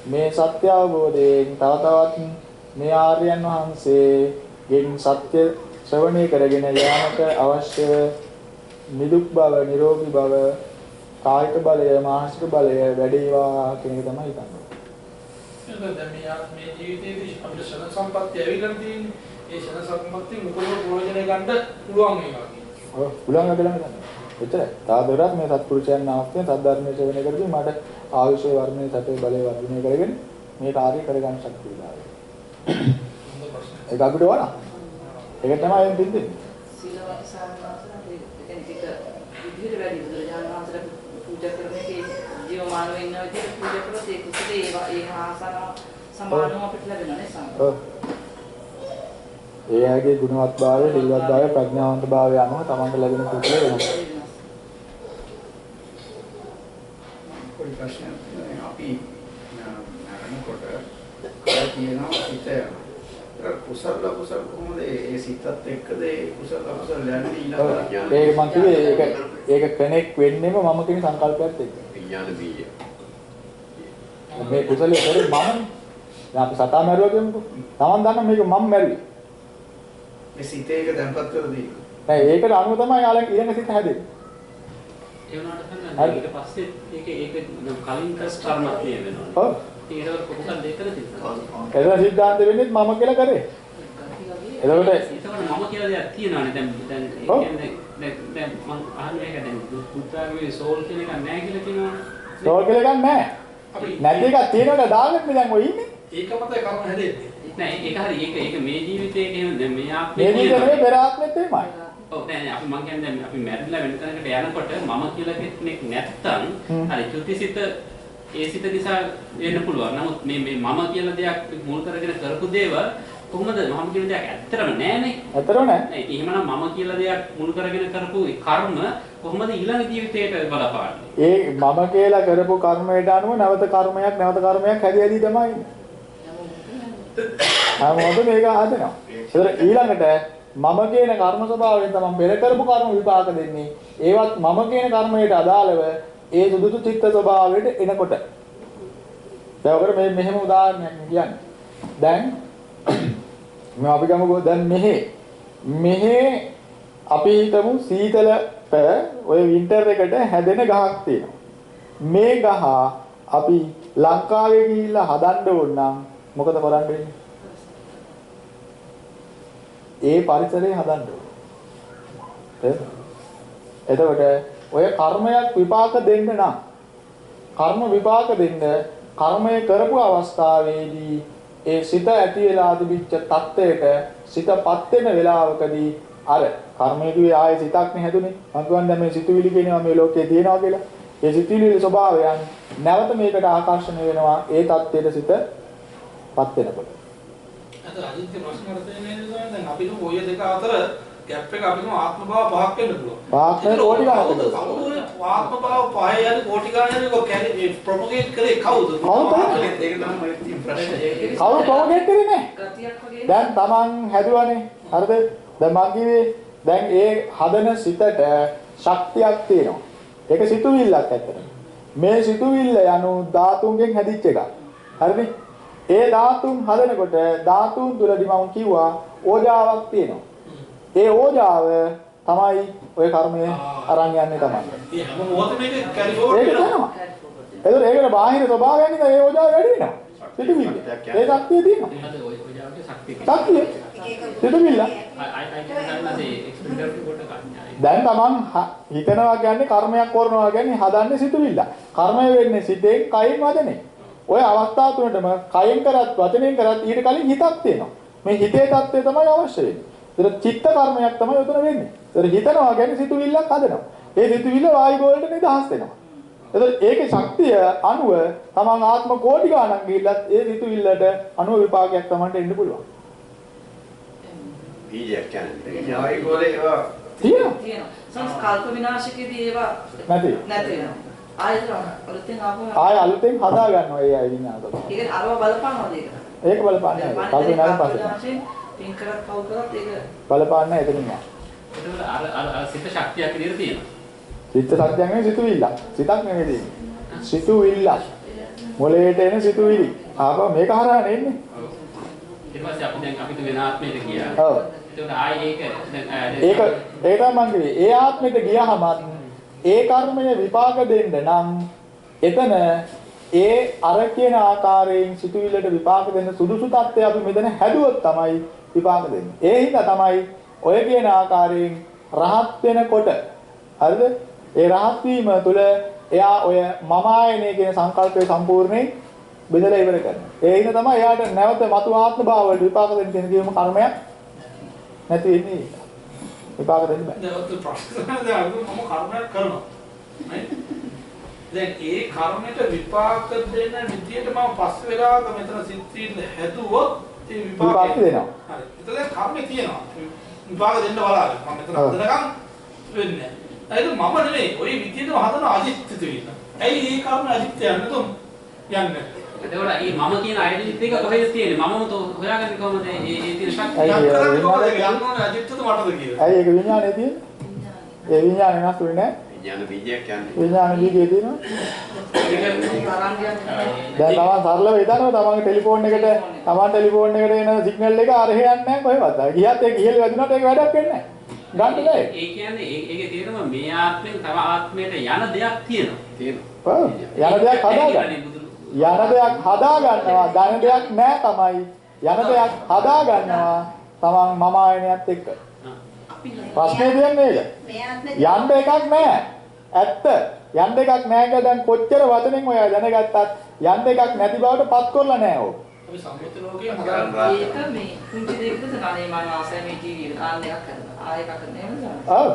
මේ සත්‍ය අවබෝධයෙන් තව තවත් මේ ආර්යයන් වහන්සේගෙන් සත්‍ය ශ්‍රවණය කරගෙන යාමට අවශ්‍ය නිදුක් බව, නිරෝගී බව, කායික බලය, මානසික බලය වැඩිවා කියන එක තමයි හිතන්නේ. දැන් මේ ජීවිතයේදී අපිට ශන සම්පත්තිය ඇවිල්ලා තියෙන්නේ. ඒ ශන සම්පත්තිය මුකුලව ප්‍රයෝජනය ගන්න පුළුවන් මේවා කියන්නේ. ඔව් පුළුවන් කියලා හිතන්නේ. එච්චරයි. තාදොරත් මේ සත්පුරුෂයන් ආස්තෙන් සද්ධර්මයේ සේවනය කරද්දී මට ආයුෂ වර්ණයේ සැපේ බලය වර්ධනය කරගෙන මේ කාර්ය කරගන්න ශක්තිය ලැබෙනවා. ඒක අපිට ඕන. ඒක තමයි එන් දෙන්නේ. සීලවත් සාරාංශන දෙකෙනික විදිහට වැඩි බුදුරජාණන් වහන්සේට පූජා කරන්නේ ජීවමානව ඉන්න විදිහට පූජා කළොත් ඒ කුසලේ ඒ ආසන සමානව අපිට ලැබෙනවා නේ සම්පූර්ණ. ඒ අයගේ ගුණවත්භාවය, සිල්වත්භාවය, ප්‍රඥාවන්තභාවය අනුව තමන්ට ලැබෙන කුසල වෙනස්. පොඩි ප්‍රශ්නයක් තියෙනවා. අපි නරනකොට කියනවා හිත කුසල කොහොමද ඒ සිතත් එක්කද ඒ කුසල යන්නේ ඊළඟට? ඒක මම කිව්වේ ඒක කනෙක්ට් වෙන්නෙම මම කියන සංකල්පයත් එක්ක. විඥාන බීජය. මේ කුසලයේ කරේ මම. දැන් අපි සතා මැරුවා කියමුකෝ. Taman දන්න මේක මම මැරුවේ. මේ සිතේ එක දැන්පත් කරලා දී. නෑ ඒකට අනුව තමයි ඊළඟ සිත හැදෙන්නේ. ඒ වුණාට තමයි ඊට පස්සේ ඒක කලින් කර්මයක් තියෙනවා. ඔව්. ඒකට කොහොමද දෙකද තියෙනවා. ඒක සිද්ධාන්ත වෙන්නේ මම කියලා කරේ. එතකොට මම කියලා දෙයක් තියෙනවානේ දැන් ඒ කියන්නේ දැන් මම අහන්නේ ඒක දැන් පුත්‍රාගේ සෝල් කියන එක නැහැ කියලා කියනවනේ. සෝල් කියලා එකක් නැහැ. නැති එකක් තියෙනවද දාගන්න දැන් ඔය ඉන්නේ. ඒක මතයි කර්ම හැදෙන්නේ. නෑ ඒක හරි ඒක මේ ජීවිතේ එහෙම දැන් මේ ආත්මේ මේ ජීවිතේ පෙර ආත්මෙත් එහෙමයි. ඔව් නෑ අපි මං කියන්නේ දැන් අපි මැරිලා වෙන තැනකට යනකොට මම කියලා කෙනෙක් නැත්තම් හරි චුතිසිත ඒ සිත නිසා වෙන්න පුළුවන්. නමුත් මේ මම කියලා දෙයක් මුල් කරගෙන කරපු දේවල් කොහොමද මම කියන දෙයක් ඇත්තටම නෑනේ. ඇත්තටම නෑ. එහෙමනම් මම කියලා දෙයක් මුල් කරගෙන කරපු කර්ම කොහොමද ඊළඟ ජීවිතයට බලපාන්නේ? ඒ මම කියලා කරපු කර්මයට අනුව නැවත කර්මයක් හැදි හැදි තමයි ඉන්නේ. හැමෝටම මේක හදනවා. ඒතර ඊළඟට මම කියන කර්ම ස්වභාවයෙන් තමයි පෙර කරපු කර්ම විපාක දෙන්නේ. ඒවත් මම කියන කර්මයට අදාළව ඒ සුදුසු චිත්ත ස්වභාවයට එනකොට. දැන් ඔකට මේ මෙහෙම උදාහරණයක් කියන්නේ. දැන් මම අපි ගමුකෝ දැන් මෙහෙ අපි හිතමු සීතලට ඔය වින්ටර් එකට හැදෙන ගහක් තියෙනවා. මේ ගහ අපි ලංකාවේ ගිහිල්ලා හදන්න ඕන නම් මොකද කරන්න වෙන්නේ? ඒ පරිසරය හදන්න ඕනේ. එතකොට ඔය කර්මයක් විපාක දෙන්න නම් කර්ම විපාක දෙන්න කර්මය කරපු අවස්ථාවේදී ඒ සිත ඇති වෙලා තිබිච්ච தත්ත්වයට සිතපත් වෙන වෙලාවකදී අර කර්මයේදී ආයේ සිතක් නේ හැදුනේ. මම කියන්නේ මේ සිතුවිලි කියනවා මේ ලෝකේ තියෙනවා කියලා. ඒ සිතුවිලි ස්වභාවයන් නැවත මේකට ආකර්ෂණය වෙනවා ඒ தත්ත්වයට සිතපත් වෙනකොට. අද අදිත්‍ය ප්‍රශ්න කරන්නේ දැන් අපිට ඔය දෙක අතර ગેප් එක අපිටම ආත්ම භාව පහක් වෙන්න පුළුවන්. පහක් නේ කෝටි ගණනක්. ආත්ම භාව පහේ යන කෝටි ගණනක් කැරි ප්‍රොපගේට් කරේ කවුද? ඒක තමයි තියෙන ප්‍රශ්නේ. කවුරු ප්‍රොපගේට් කරේ නැහැ. දැන් Taman හැදුවානේ. හරිද? දැන් මං කිව්වේ දැන් ඒ හදන සිතට ශක්තියක් තියෙනවා. ඒක සිතුවිල්ලක් ඇත්තට. මේ සිතුවිල්ල යනු ධාතුන්ගෙන් හැදිච්ච එකක්. හරිද? ඒ ධාතුන් හදනකොට ධාතුන් තුලදී මම කිව්වා ඕජාවක් තියෙනවා. ඒ ඕජාව තමයි ඔය කර්මය අරන් යන්නේ තමයි. ඒ හැම මොහොතෙම මේක කැරි ෆෝවර්ඩ් වෙනවා. ඒකට බාහිර ස්වභාවයෙන් ඒ ඕජාව වැඩි වෙනවා. සිතුවිල්ල. ඒ ශක්තිය තියෙනවා. ශක්තිය. සිතුවිල්ල. දැන් Taman හිතනවා කියන්නේ කර්මයක් කරනවා කියන්නේ හදන්නේ සිතුවිල්ල. කර්මය වෙන්නේ සිතෙන් කයින් වදනේ. ඔය අවස්ථා තුනටම කයෙන් කරත් වචනෙන් කරත් ඊට කලින් හිතක් තියෙනවා. මේ හිතේ தත්ත්වය තමයි අවශ්‍ය වෙන්නේ. ඒතර චිත්ත කර්මයක් තමයි උතන වෙන්නේ. ඒතර හිතනවා කියන්නේ සිතුවිල්ලක් හදනවා. ඒ සිතුවිල්ල වායු ගෝලයට නිදහස් වෙනවා. ඒතර ඒකේ ශක්තිය අනුව තමන් ආත්ම කෝටි ගණන් ගිහිල්ලත් ඒ සිතුවිල්ලට අනුව විපාකයක් තමන්ට එන්න පුළුවන්. බීජයක් කියන්නේ වායු ගෝලේ ඒවා තියෙනවා. සංස්කල්ප විනාශකයේදී ඒවා නැති වෙනවා. ආය අලුතෙන් හදා ගන්නවා ඒ අය විනාශ. ඒක අරව බලපානවද ඒක? ඒක බලපාන්නේ නැහැ. කල්ප විනාශ පස්සේ. පින් කරත් පව් කරත් ඒක බලපාන්නේ නැහැ එතනින් නෑ. ඒකවල අර සිත ශක්තියක් විදිහට තියෙනවා. සිත සත්‍යයක් නෙවෙයි සිතුවිල්ල. සිතක් නෙවෙයි තියෙන්නේ. සිතුවිල්ල. මොලේට එන සිතුවිලි. ආපහු මේක හරහානේ එන්නේ. ඊට පස්සේ අපි දැන් අපිට වෙන ආත්මයකට ගියා. ඔව්. ඒකට ආයේ ඒක මම කිව්වේ. ඒ ආත්මෙට ගියාම ඒ කර්මය විපාක දෙන්න නම් එතන ඒ අර කියන ආකාරයෙන් සිතුවිල්ලට විපාක දෙන්න සුදුසු තත්ත්වය අපි මෙතන හැදුවොත් තමයි විපාක දෙන්නේ. ඒ හින්දා තමයි ඔය කියන ආකාරයෙන් රහත් වෙනකොට හරිද? ඒ රහත් වීම තුළ එයා ඔය මම ආයනේ කියන සංකල්පය සම්පූර්ණයෙන් බෙදලා ඉවර කරනවා. ඒ හින්දා තමයි එයාට නැවත මතු ආත්ම භාව වල විපාක දෙන්න කියන කීම කර්මයක් නැති වෙන්නේ. විපාක දෙන්න බෑ. දැන් ප්‍රශ්න දැන් මම කර්මයක් කරනවා. දැන් ඒ කර්මයට විපාක දෙන්න විදියට මම පස්සේ වෙලාවක මෙතන සිත්තිල හැදුවොත් විපාක දෙනවා. හරි. ඒතකොට කර්මේ තියෙනවා. විපාක දෙන්න බලන්න. මම මෙතන හදනකම් වෙන්නේ නැහැ. ඒක මම නෙමෙයි. ওই විදිහටම හදන අජිත්තිත වෙන්න. ඇයි මේ කර්ම අජිත්ත යන්නේ තුන්? යන්නේ. එතකොට මේ මම කියන ඩෙන්ටිටි එක කොහෙද තියෙන්නේ? මමම හොයාගන්නේ කොහොමද? ඒ තියෙන ශක්තිය. ඇයි යන්න ඕනේ අජිත්තද මටද කියලා. ඇයි ඒක විඥානේ තියෙන්නේ? ඒ විඥානේ නැස් වෙන්නේ නැහැ. විඥාන බීජයක් යන්නේ. විඥාන බීජය තියෙනවා. දැන් තමන් සරලව හිතනවා තමන්ගේ ටෙලිෆෝන් එකට ටෙලිෆෝන් එකට එන සිග්නල් එක අර හේයන්නේ නැහැ කොහෙවත්. ගියත් ඒක ඉහළ වැදුනට ඒක වැඩක් වෙන්නේ නැහැ. ගන්න බෑ. ඒ කියන්නේ ඒකේ තේරුම මේ ආත්මෙන් තව ආත්මයට යන දෙයක් තියෙනවා. තියෙනවා. ඔව්. යන දෙයක් හදාගන්න. යන දෙයක් හදා ගන්නවා. ධන දෙයක් නැහැ තමයි. යන දෙයක් හදා ගන්නවා. තමන් මම ආයනයත් එක්ක. ප්‍රශ්නේ තියන්නේ ඒක. යන්න එකක් නැහැ. ඇත්ත. යන්න එකක් නැහැ කියලා දැන් කොච්චර වචනෙන් ඔයා දැනගත්තත් යන්න එකක් නැති බවට පත් කරලා නැහැ ඕක. අපි සම්මුති ලෝකයේ ඒක මේ කුංචි දෙයකට තනනේ මම ආසයි මේ ටීවී එක දාන්න එකක් කරනවා. ආයෙ එකක් නෙමෙයි. ඔව්.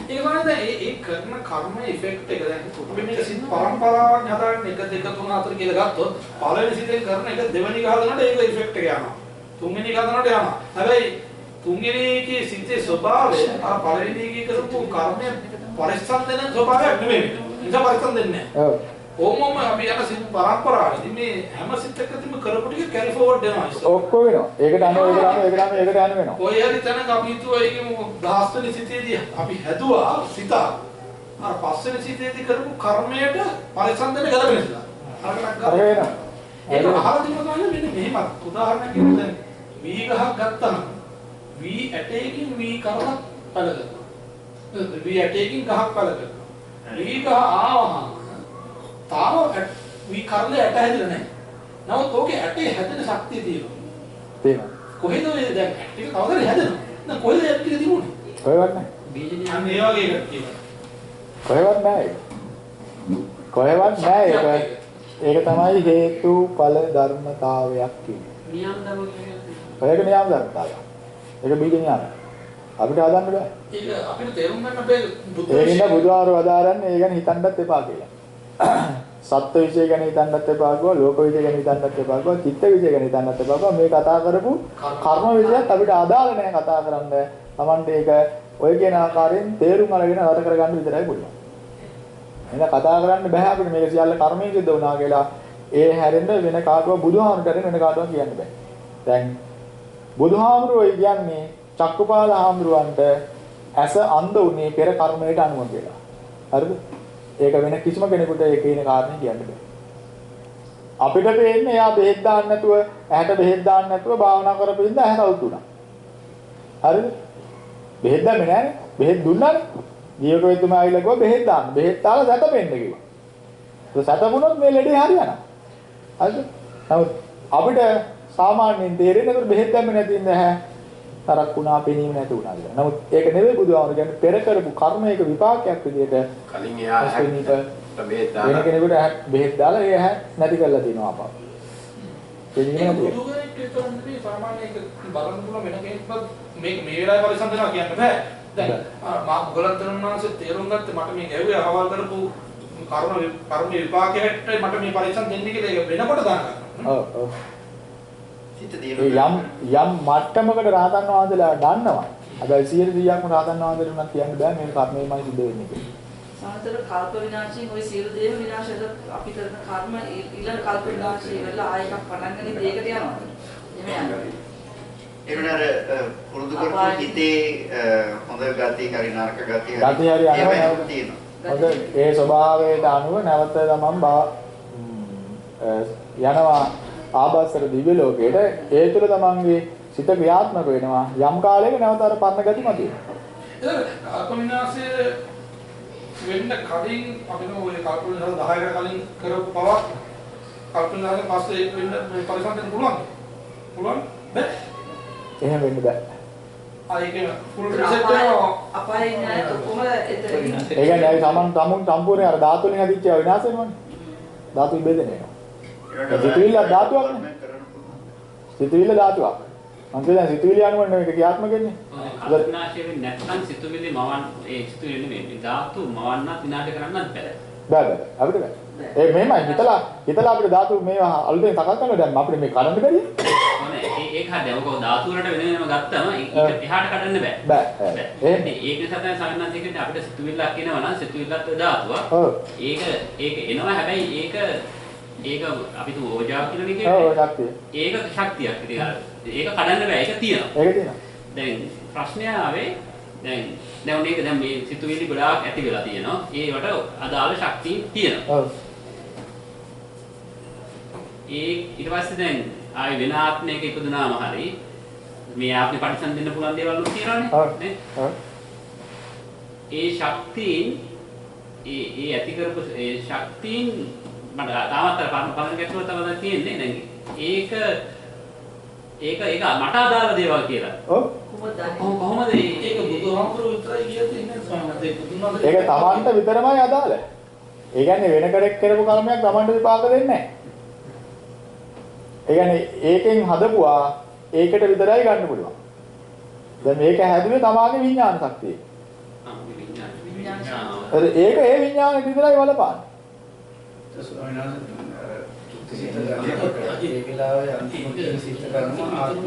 ඒක වගේ ඒ කරන කර්ම ඉෆෙක්ට් එක දැන් අපි මේක සිත් පරම්පරාවක් හදාගෙන 1 2 3 4 කියලා ගත්තොත් පළවෙනි සිතෙන් කරන එක දෙවෙනි ගහනකොට ඒක ඉෆෙක්ට් එක යනවා. තුන්වෙනි ගහනකොට යනවා. හැබැයි තුන්වෙනි එකේ සිතේ ස්වභාවය අර පළවෙනි එකේ කරපු කර්මය පරිස්සම් දෙන ස්වභාවයක් නෙමෙයි. ඒක පරිස්සම් දෙන්නේ නැහැ. ඔව්. ඕමම අපි යන සිත් පරම්පරාවේදී මේ හැම සිත් එකකදීම කරපු ටික කැරි ෆෝවර්ඩ් වෙනවා ඉස්සර. ඔක්කොම වෙනවා. ඒකට අනුව ඒකට යන වෙනවා. කොයි හරි තැනක අපි හිතුවා ඒකම 10 වෙනි සිතේදී අපි හැදුවා සිත. අර 5 වෙනි සිතේදී කරපු කර්මයට පරිසම් දෙන්න ගැලපෙන නිසා. අර වෙනවා. ඒක අහලා තිබුණා මෙන්න මෙහෙම උදාහරණයක් කියන්න දැන් වී ගහක් ගත්තා නම් වී ඇටයකින් වී කරක් පළ කරනවා. වී ඇටයකින් ගහක් පළ කරනවා. වී ගහ ආවහම තාම වී කරලේ ඇට හැදිලා නැහැ. නමුත් ඕකේ ඇටේ හැදෙන ශක්තිය තියෙනවා. තියෙනවා. කොහෙද ඔය දැන් ටික කවදාද හැදෙනවා? දැන් කොහෙද ඇට ටික තිබුණේ? කොහෙවත් නැහැ. බීජ අන්න ඒ වගේ එකක් තියෙනවා. කොහෙවත් නැහැ ඒක. කොහෙවත් නැහැ ඒක. ඒක තමයි හේතුඵල ධර්මතාවයක් කියන්නේ. නියම ධර්ම කියන්නේ. ඒක නියම ධර්මතාවයක්. ඒක බීජ නියම. අපිට හදන්න බෑ. ඒක අපිට තේරුම් ගන්න බෑ ඒකින්ද බුදුහාර වදාරන්නේ ඒ ගැන හිතන්නත් එපා කියලා. සත්ත්ව විශේෂ ගැන හිතන්නත් එපා ගෝ, ලෝක විශේෂ ගැන හිතන්නත් එපා ගෝ, චිත්ත විශේෂ ගැන හිතන්නත් එපා ගෝ. මේ කතා කරපු කර්ම විශේෂත් අපිට අදාළ නැහැ කතා කරන්න. Tamante ඒක ඔය කියන ආකාරයෙන් තේරුම් අරගෙන රට කරගන්න විතරයි පුළුවන්. එහෙනම් කතා කරන්න බෑ අපිට මේක සියල්ල කර්මයෙන් සිද්ධ වුණා කියලා. ඒ හැරෙන්න වෙන කාටවත් බුදුහාමුදුරට වෙන කාටවත් කියන්න බෑ. දැන් බුදුහාමුදුරුවෝ කියන්නේ චක්කුපාල හාමුදුරුවන්ට ඇස අන්ධ උනේ පෙර කර්මයට අනුව කියලා. හරිද? ඒක වෙන කිසිම කෙනෙකුට ඒ කියන කාරණේ කියන්න බෑ. අපිට පේන්නේ එයා බෙහෙත් දාන්න නැතුව, ඇහැට බෙහෙත් දාන්න නැතුව භාවනා කරපු ඉඳන් ඇහැ සවුත් වුණා. හරිද? බෙහෙත් දැම්මේ නෑනේ. බෙහෙත් දුන්නානේ. ජීවකවේතුමා ආවිලා ගියා බෙහෙත් දාන්න. බෙහෙත් දාලා සැතපෙන්න කිව්වා. ඒක සැතපුණොත් මේ ලෙඩේ හරියනවා. හරිද? නමුත් අපිට සාමාන්‍යයෙන් තේරෙන්නේ ඒක බෙහෙත් දැම්මේ නැති ඉඳ ඇහැ තරක් වුණා, පෙනීම නැති වුණා කියලා. නමුත් ඒක නෙවෙයි බුදුහාමුදුරු කියන්නේ පෙර කරපු කර්මයක විපාකයක් විදිහට කලින් එයා බෙහෙත් දාලා වෙන කෙනෙකුට බෙහෙත් දාලා ඒ ඇහැ නැති කරලා තිනවා අපා. ඒක බුදුගෙනෙක් කියන්නේ සාමාන්‍ය ඒක බලන්න පුළුවන් වෙන කෙනෙක්වත් මේක මේ වෙලාවේ පරිසම් දෙනවා කියන්න බෑ. දැන් මා මොගලන්තරන්වන්සේ තේරුම් ගත්තේ මට මේ ගැව්වේ අහවල් කරපු කර්ම විපාකයට මට මේ පරිසම් දෙන්නේ කියලා ඒක වෙනකොට දානවා. ඔව් ඔව්. යම් මට්ටමකට රහතන් වහන්සේලා දන්නවා. හැබැයි 100%ක්ම රහතන් වහන්සේලා උනත් කියන්න බෑ මේක කර්මයමයි සිද්ධ වෙන්නේ කියලා. සමහර කල්ප විනාශයෙන් ওই සියලු දේව විනාශයට අපි කරන කර්ම ඊළඟ කල්ප විනාශය වෙලා ආයෙ එකක් පටන් ගන්න දෙයකට යනවා. එහෙම යනවා. ඒනර පුරුදු කරපු හිතේ හොඳ ගති හරි නරක ගති හරි අනුව හොඳ ඒ ස්වභාවයට අනුව නැවත තමන් යනවා ආභාසර දිව්‍ය ලෝකයට. ඒ තුළ තමන්ගේ සිත ක්‍රියාත්මක වෙනවා. යම් කාලයක නැවත අර පරණ ගති මතුවෙනවා. ඒක කල්ප විනාශය වෙන්න කලින් අපිට ඔය කල්ප විනාශ 10කට කලින් කරපු පවක් කල්ප විනාශයෙන් පස්සේ වෙන්න මේ පරිසම් දෙන්න පුළුවන්. පුළුවන් බෑ. එහෙම වෙන්න බෑ. ආයෙක ෆුල් රිසෙට් කරනවා. අපායේ නෑ කොහොමද එතන. ඒ කියන්නේ අපි සම්පූර්ණ අර ධාතු වලින් හදිච්ච විනාශ වෙනවනේ. ධාතු ඉබෙදෙන වෙනවා. සිතුවිල්ල ධාතුවක් නේ. සිතුවිල්ල ධාතුවක්. මම කියන්නේ සිතුවිලි අනුව නෙවෙයි ඒක ක්‍රියාත්මක වෙන්නේ. විනාශය වෙන්නේ නැත්නම් සිතුවිලි මවන් ඒ සිතුවිලි නෙවෙයි ධාතු මවන්නත් විනාශ කරන්නත් බෑ. බෑ අපිට බෑ. ඒ මෙහෙමයි හිතලා අපිට ධාතු මේවා අලුතෙන් සකස් කරනවා දැන් අපිට මේ කරන්න බැරිද? නෑ ඒක හරියට ඔක ධාතු වලට වෙන වෙනම ගත්තම ඒක එහාට කඩන්න බෑ. බෑ. ඒක නිසා තමයි සාමාන්‍යයෙන් අපිට සිතුවිල්ලක් එනවා නම් සිතුවිල්ලත් දාතුවක්. ඒක එනවා හැබැයි ඒක අපි තු ඕජාව කියලා කියන්නේ. ශක්තිය. ඒක ශක්තියක්. ඒක කඩන්න බෑ. ඒක තියෙනවා. ඒක තියෙනවා. දැන් ප්‍රශ්නය ආවේ දැන් මේ සිතුවිලි ගොඩාක් ඇති වෙලා තියෙනවා. ඒවට අදාළ ශක්තිය තියෙනවා. ඔව්. ඊට පස්සේ දැන් ආයි වෙන ආත්මයක ඉපදුනාම හරි මේ ආත්මේ පරිසම් දෙන්න පුළුවන් දේවල් උත් තියෙනවානේ නේ. ඒ ශක්තියින් ඒ ඇති කරපු ඒ ශක්තියින් මට තාමත් පරණ ගැටලුව තමයි තියෙන්නේ. දැන් ඒක මට අදාළ දේවල් කියලා. ඔව්. කොහොමද ඒක බුදුහාමුදුරුවෝ විතරයි කියන්නේ නැහැ ස්වාමීන් වහන්සේ. ඒක තමන්ට විතරමයි අදාළ. ඒ කියන්නේ වෙන කෙනෙක් කරපු කර්මයක් තමන්ට විපාක දෙන්නේ නැහැ. ඒ කියන්නේ ඒකෙන් හදපුවා ඒකට විතරයි ගන්න පුළුවන්. දැන් මේක හැදුවේ තමාගේ විඥාන ශක්තිය. ඒක ඒ විඥානෙට විතරයි බලපාන්නේ. ඒ වෙලාවේ අන්තිම සිද්ධ කරන ආත්ම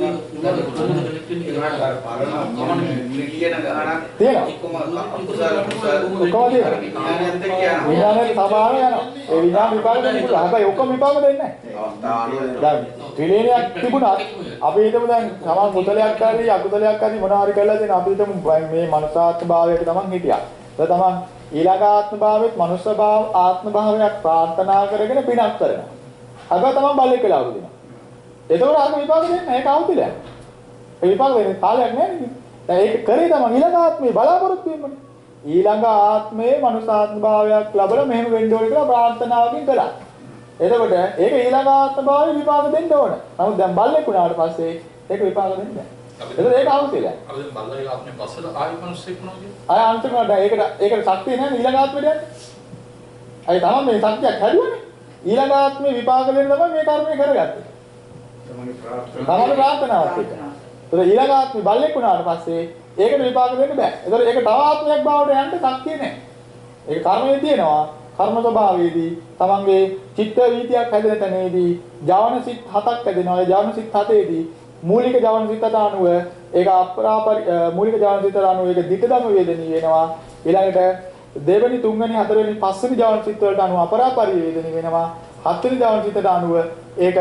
විඥානයේ සමාන යනවා. ඒ විඥාන විපාක දෙන්නේ. හැබැයි ඔක්කොම විපාක දෙන්නේ නැහැ. දැන් ත්‍රිලේණයක් තිබුණා. අපි හිතමු දැන් සමාන කුසලයක් හරි අකුසලයක් හරි මොනවා හරි කරලා තියෙන අපි හිතමු මේ මනුෂ්‍යාත්ම භාවයක තමන් හිටියා. ඒක තමන් ඊළඟ ආත්ම භාවයේත් මනුෂ්‍ය භාව ආත්ම භාවයක් ප්‍රාර්ථනා කරගෙන පිනක් කරනවා. හැබැයි තමන් බල්ලෙක් වෙලා උදිනවා. එතකොට අර විපාක දෙන්නේ නැහැ. ඒක අවුතිලයක්. ඒ විපාක දෙන්නේ කාලයක් නෑ නේද? දැන් ඒක කරේ තමන් ඊළඟ ආත්මේ බලාපොරොත්තු වෙන්නේ. ඊළඟ ආත්මයේ මනුෂ්‍යාත්ම භාවයක් ලැබලා මෙහෙම වෙන්න ඕනේ කියලා ප්‍රාර්ථනාවකින් කළා. එතකොට ඒක ඊළඟ ආත්ම භාවයේ විපාක දෙන්න ඕන. නමුත් දැන් බල්ලෙක් වුණාට පස්සේ ඒක විපාක දෙන්නේ නැහැ. ඒක අවුතිලයක්. අපි බල්ලගේ ආත්මේ පස්සට ආයි මිනිස්සෙක් වුණා කියන්නේ. අය අන්තිමට ඒකට ශක්තිය නැහැ ඊළඟ ආත්මෙට යන්නේ. අය තමයි මේ ශක්තියක් හැදුවනේ. ඊළඟ ආත්මේ විපාක දෙන්න තමයි මේ කර්මය කරගත්තේ. තමන්ගේ ප්‍රාර්ථනාවක් ඒක. ඒතර ඊළඟ ආත්මේ බල්ලෙක් වුණාට පස්සේ ඒකට විපාක දෙන්න බෑ. ඒතර ඒක තව ආත්මයක් බවට යන්න ශක්තිය නැහැ. ඒක කර්මයේ තියෙනවා. කර්ම ස්වභාවයේදී තමන්ගේ චිත්ත වීතියක් හැදෙන තැනේදී ජවන සිත් 7ක් හැදෙනවා. ඒ ජවන සිත් 7ේදී මූලික ජවන සිතට අනුව ඒක මූලික ජවන සිතට අනුව ඒක ditthදම වේදනී වෙනවා. ඊළඟට දෙවෙනි තුන්වෙනි හතරවෙනි පස්වෙනි ජවන සිත් වලට අනුව අපරාපරි වේදනී වෙනවා. හත්වෙනි ජවන සිතට අනුව ඒක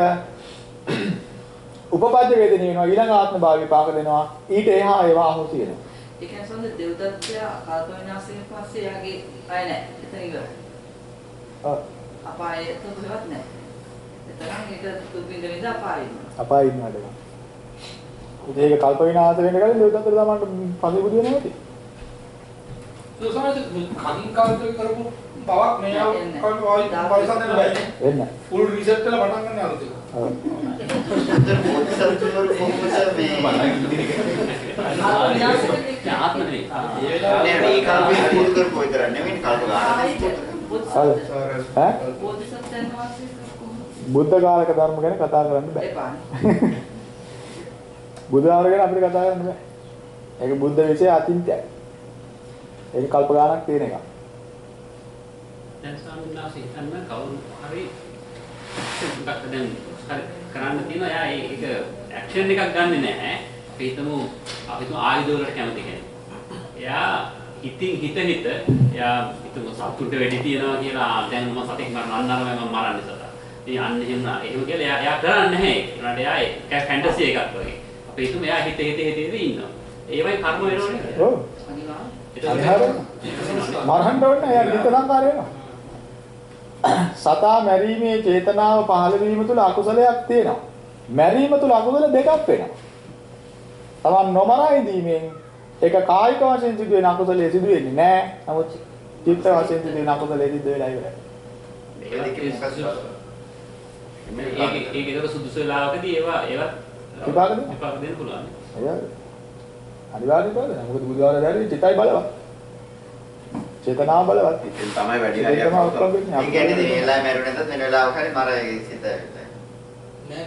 උපපද්ද වේදනී වෙනවා. ඊළඟ ආත්ම භාව විපාක දෙනවා. ඊට එහා ඒවා අහුසි වෙනවා. ඒ කියන්නේ සොඳ දෙව්දත්තය කල්ප විනාශයෙන් පස්සේ යාගේ ආය නැහැ. එතන ඉවරයි. අපායේ තුනවත් නැහැ. එතන ඒක තුන්වෙනි විඳ අපායේ ඉන්නවා. අපායේ ඉන්නවද? ඒක කල්ප විනාශ වෙන්න කලින් දෙව්දත්තට තමන්ට පසුබුදු වෙනවා ඇති. ඒ සමහර කලින් කාලේ කරපු බවක් මේ පරිසම් දෙන්න බෑ. එන්න. ෆුල් රීසෙට් කරලා පටන් ගන්න අලුතෙන්. ඔව්. සල්තුවර කොහොමද ආත්මනේ. මේ කල්පේ පුරුදු කරපු විතර නෙමෙයි කල්ප ගන්න. බුද්ධ කාලක ධර්ම ගැන කතා කරන්න බෑ. බුද්ධ ආගම ගැන අපිට කතා කරන්න බෑ. ඒක බුද්ධ විෂය අචින්ත්‍යයි. ඒක කල්ප ගානක් තියෙන එකක්. දැන් සාමාන්‍යයෙන් හිතන්න කවුරු හරි මොකක්ද දැන් කරන්න තියෙනවා. එයා ඒක ඇක්ෂන් එකක් ගන්නෙ නැහැ. අපි හිතමු ආයුධ වලට කැමති කෙනෙක්. එයා හිත එයා හිතමු සතුට වැඩි තියනවා කියලා දැන් මම සතෙක් මරන්නම මම මරන්නේ සතා. ඉතින් අන්න එහෙම කියලා එයා කරන්නේ නැහැ. ඒකට එයා ඒක ෆැන්ටසි එකක් වගේ. අපි හිතමු එයා හිත ඉන්නවා. ඒවයි කර්ම වෙනවනේ. ඔව්. මරහන්න ඕනේ එයා නිත සංකාර වෙනවා. සතා මැරීමේ චේතනාව පහළ වීම තුළ අකුසලයක් තියෙනවා. මැරීම තුළ අකුසල දෙකක් වෙනවා. තමන් නොමරා ඉඳීමෙන් ඒක කායික වශයෙන් සිදුවෙන අකුසලයේ සිදු වෙන්නේ නැහැ. නමුත් චිත්ත වශයෙන් සිදුවෙන අකුසලයේ සිදු වෙලා ඉවරයි. ඒක සුදුසු වෙලාවකදී ඒවත් විපාක දෙන්න පුළුවන්. අනිවාර්යයෙන්ම බලන්න. මොකද බුදුආරය දැරිය චිතයි බලවත්. චේතනාව බලවත්. ඒක තමයි වැඩි හරියක්. ඒ කියන්නේ මේ වෙලාවේ මරුනේ නැත්නම් වෙන වෙලාවක හරි මරයි සිත.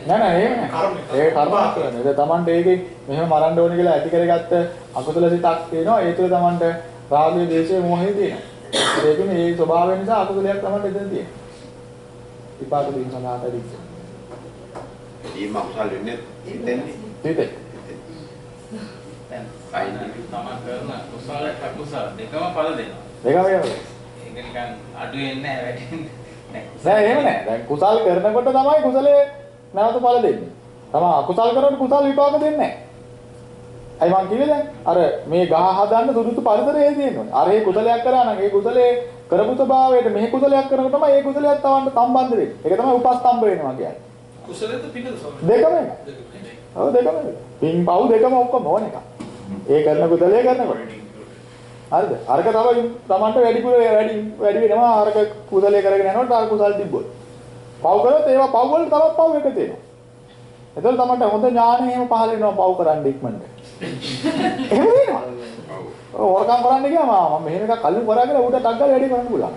නෑ ඒක කර්ම කරන්නේ. ඒක Tamanට ඒකේ මෙහෙම මරන්න ඕනේ කියලා ඇති කරගත්ත අකුසල සිතක් තියෙනවා. ඒ තුළ Tamanට රාගය, දේශය, මොහය තියෙනවා. ඒකනේ මේ ස්වභාවය නිසා අකුසලයක් Tamanට එතන තියෙනවා. විපාක දෙන්න සඳහා පරිච්ඡේද. මේ මක්සල් වෙන්නේ ඉතින් හිතේ. දැන් තමන් කරන කුසල අකුසල දෙකම ඵල දෙනවා. දෙකම ඒක නිකන් අඩු වෙන්නේ නැහැ වැටෙන්නේ නැහැ. නෑ එහෙම නෑ. දැන් කුසල් කරනකොට තමයි කුසලයේ නැවත ඵල දෙන්නේ. තමයි අකුසල් කරනකොට කුසල් විපාක දෙන්නේ නැහැ. අයි මං කිව්වේ දැන් අර මේ ගහ හදන්න සුදුසු පරිසරය තියෙනවා. අර ඒ කුසලයක් කරා නම් ඒ කුසලයේ කරපු ස්වභාවයට මේ කුසලයක් කරනකොට තමයි ඒ කුසලයක් තවන්න සම්බන්ධ වෙන්නේ. ඒක තමයි උපස්තම්භ වෙනවා කියන්නේ. කුසලෙද පිනද සමහර දෙකම එක. ඔව් දෙකම එක. පින් පව් දෙකම ඔක්කොම ඕන එක. ඒ කරන කුසලයේ කරනකොට. හරිද? අරක තමයි Tamanට වැඩි වෙනවා අරක කුසලයේ කරගෙන යනකොට අර කුසල් තිබ්බොත්. පව් කරොත් ඒවා පව් වල තවත් පව් එක තියෙනවා. එතකොට Tamanට හොඳ ඥානෙ එහෙම පහල වෙනවා පව් කරන්න ඉක්මනට. එහෙම වෙනවා. ඔව් වරකම් කරන්න ගියාම මම මෙහෙම එකක් කලින් කරා කියලා ඌට ටක් ගාලා වැඩි කරන්න පුළුවන්.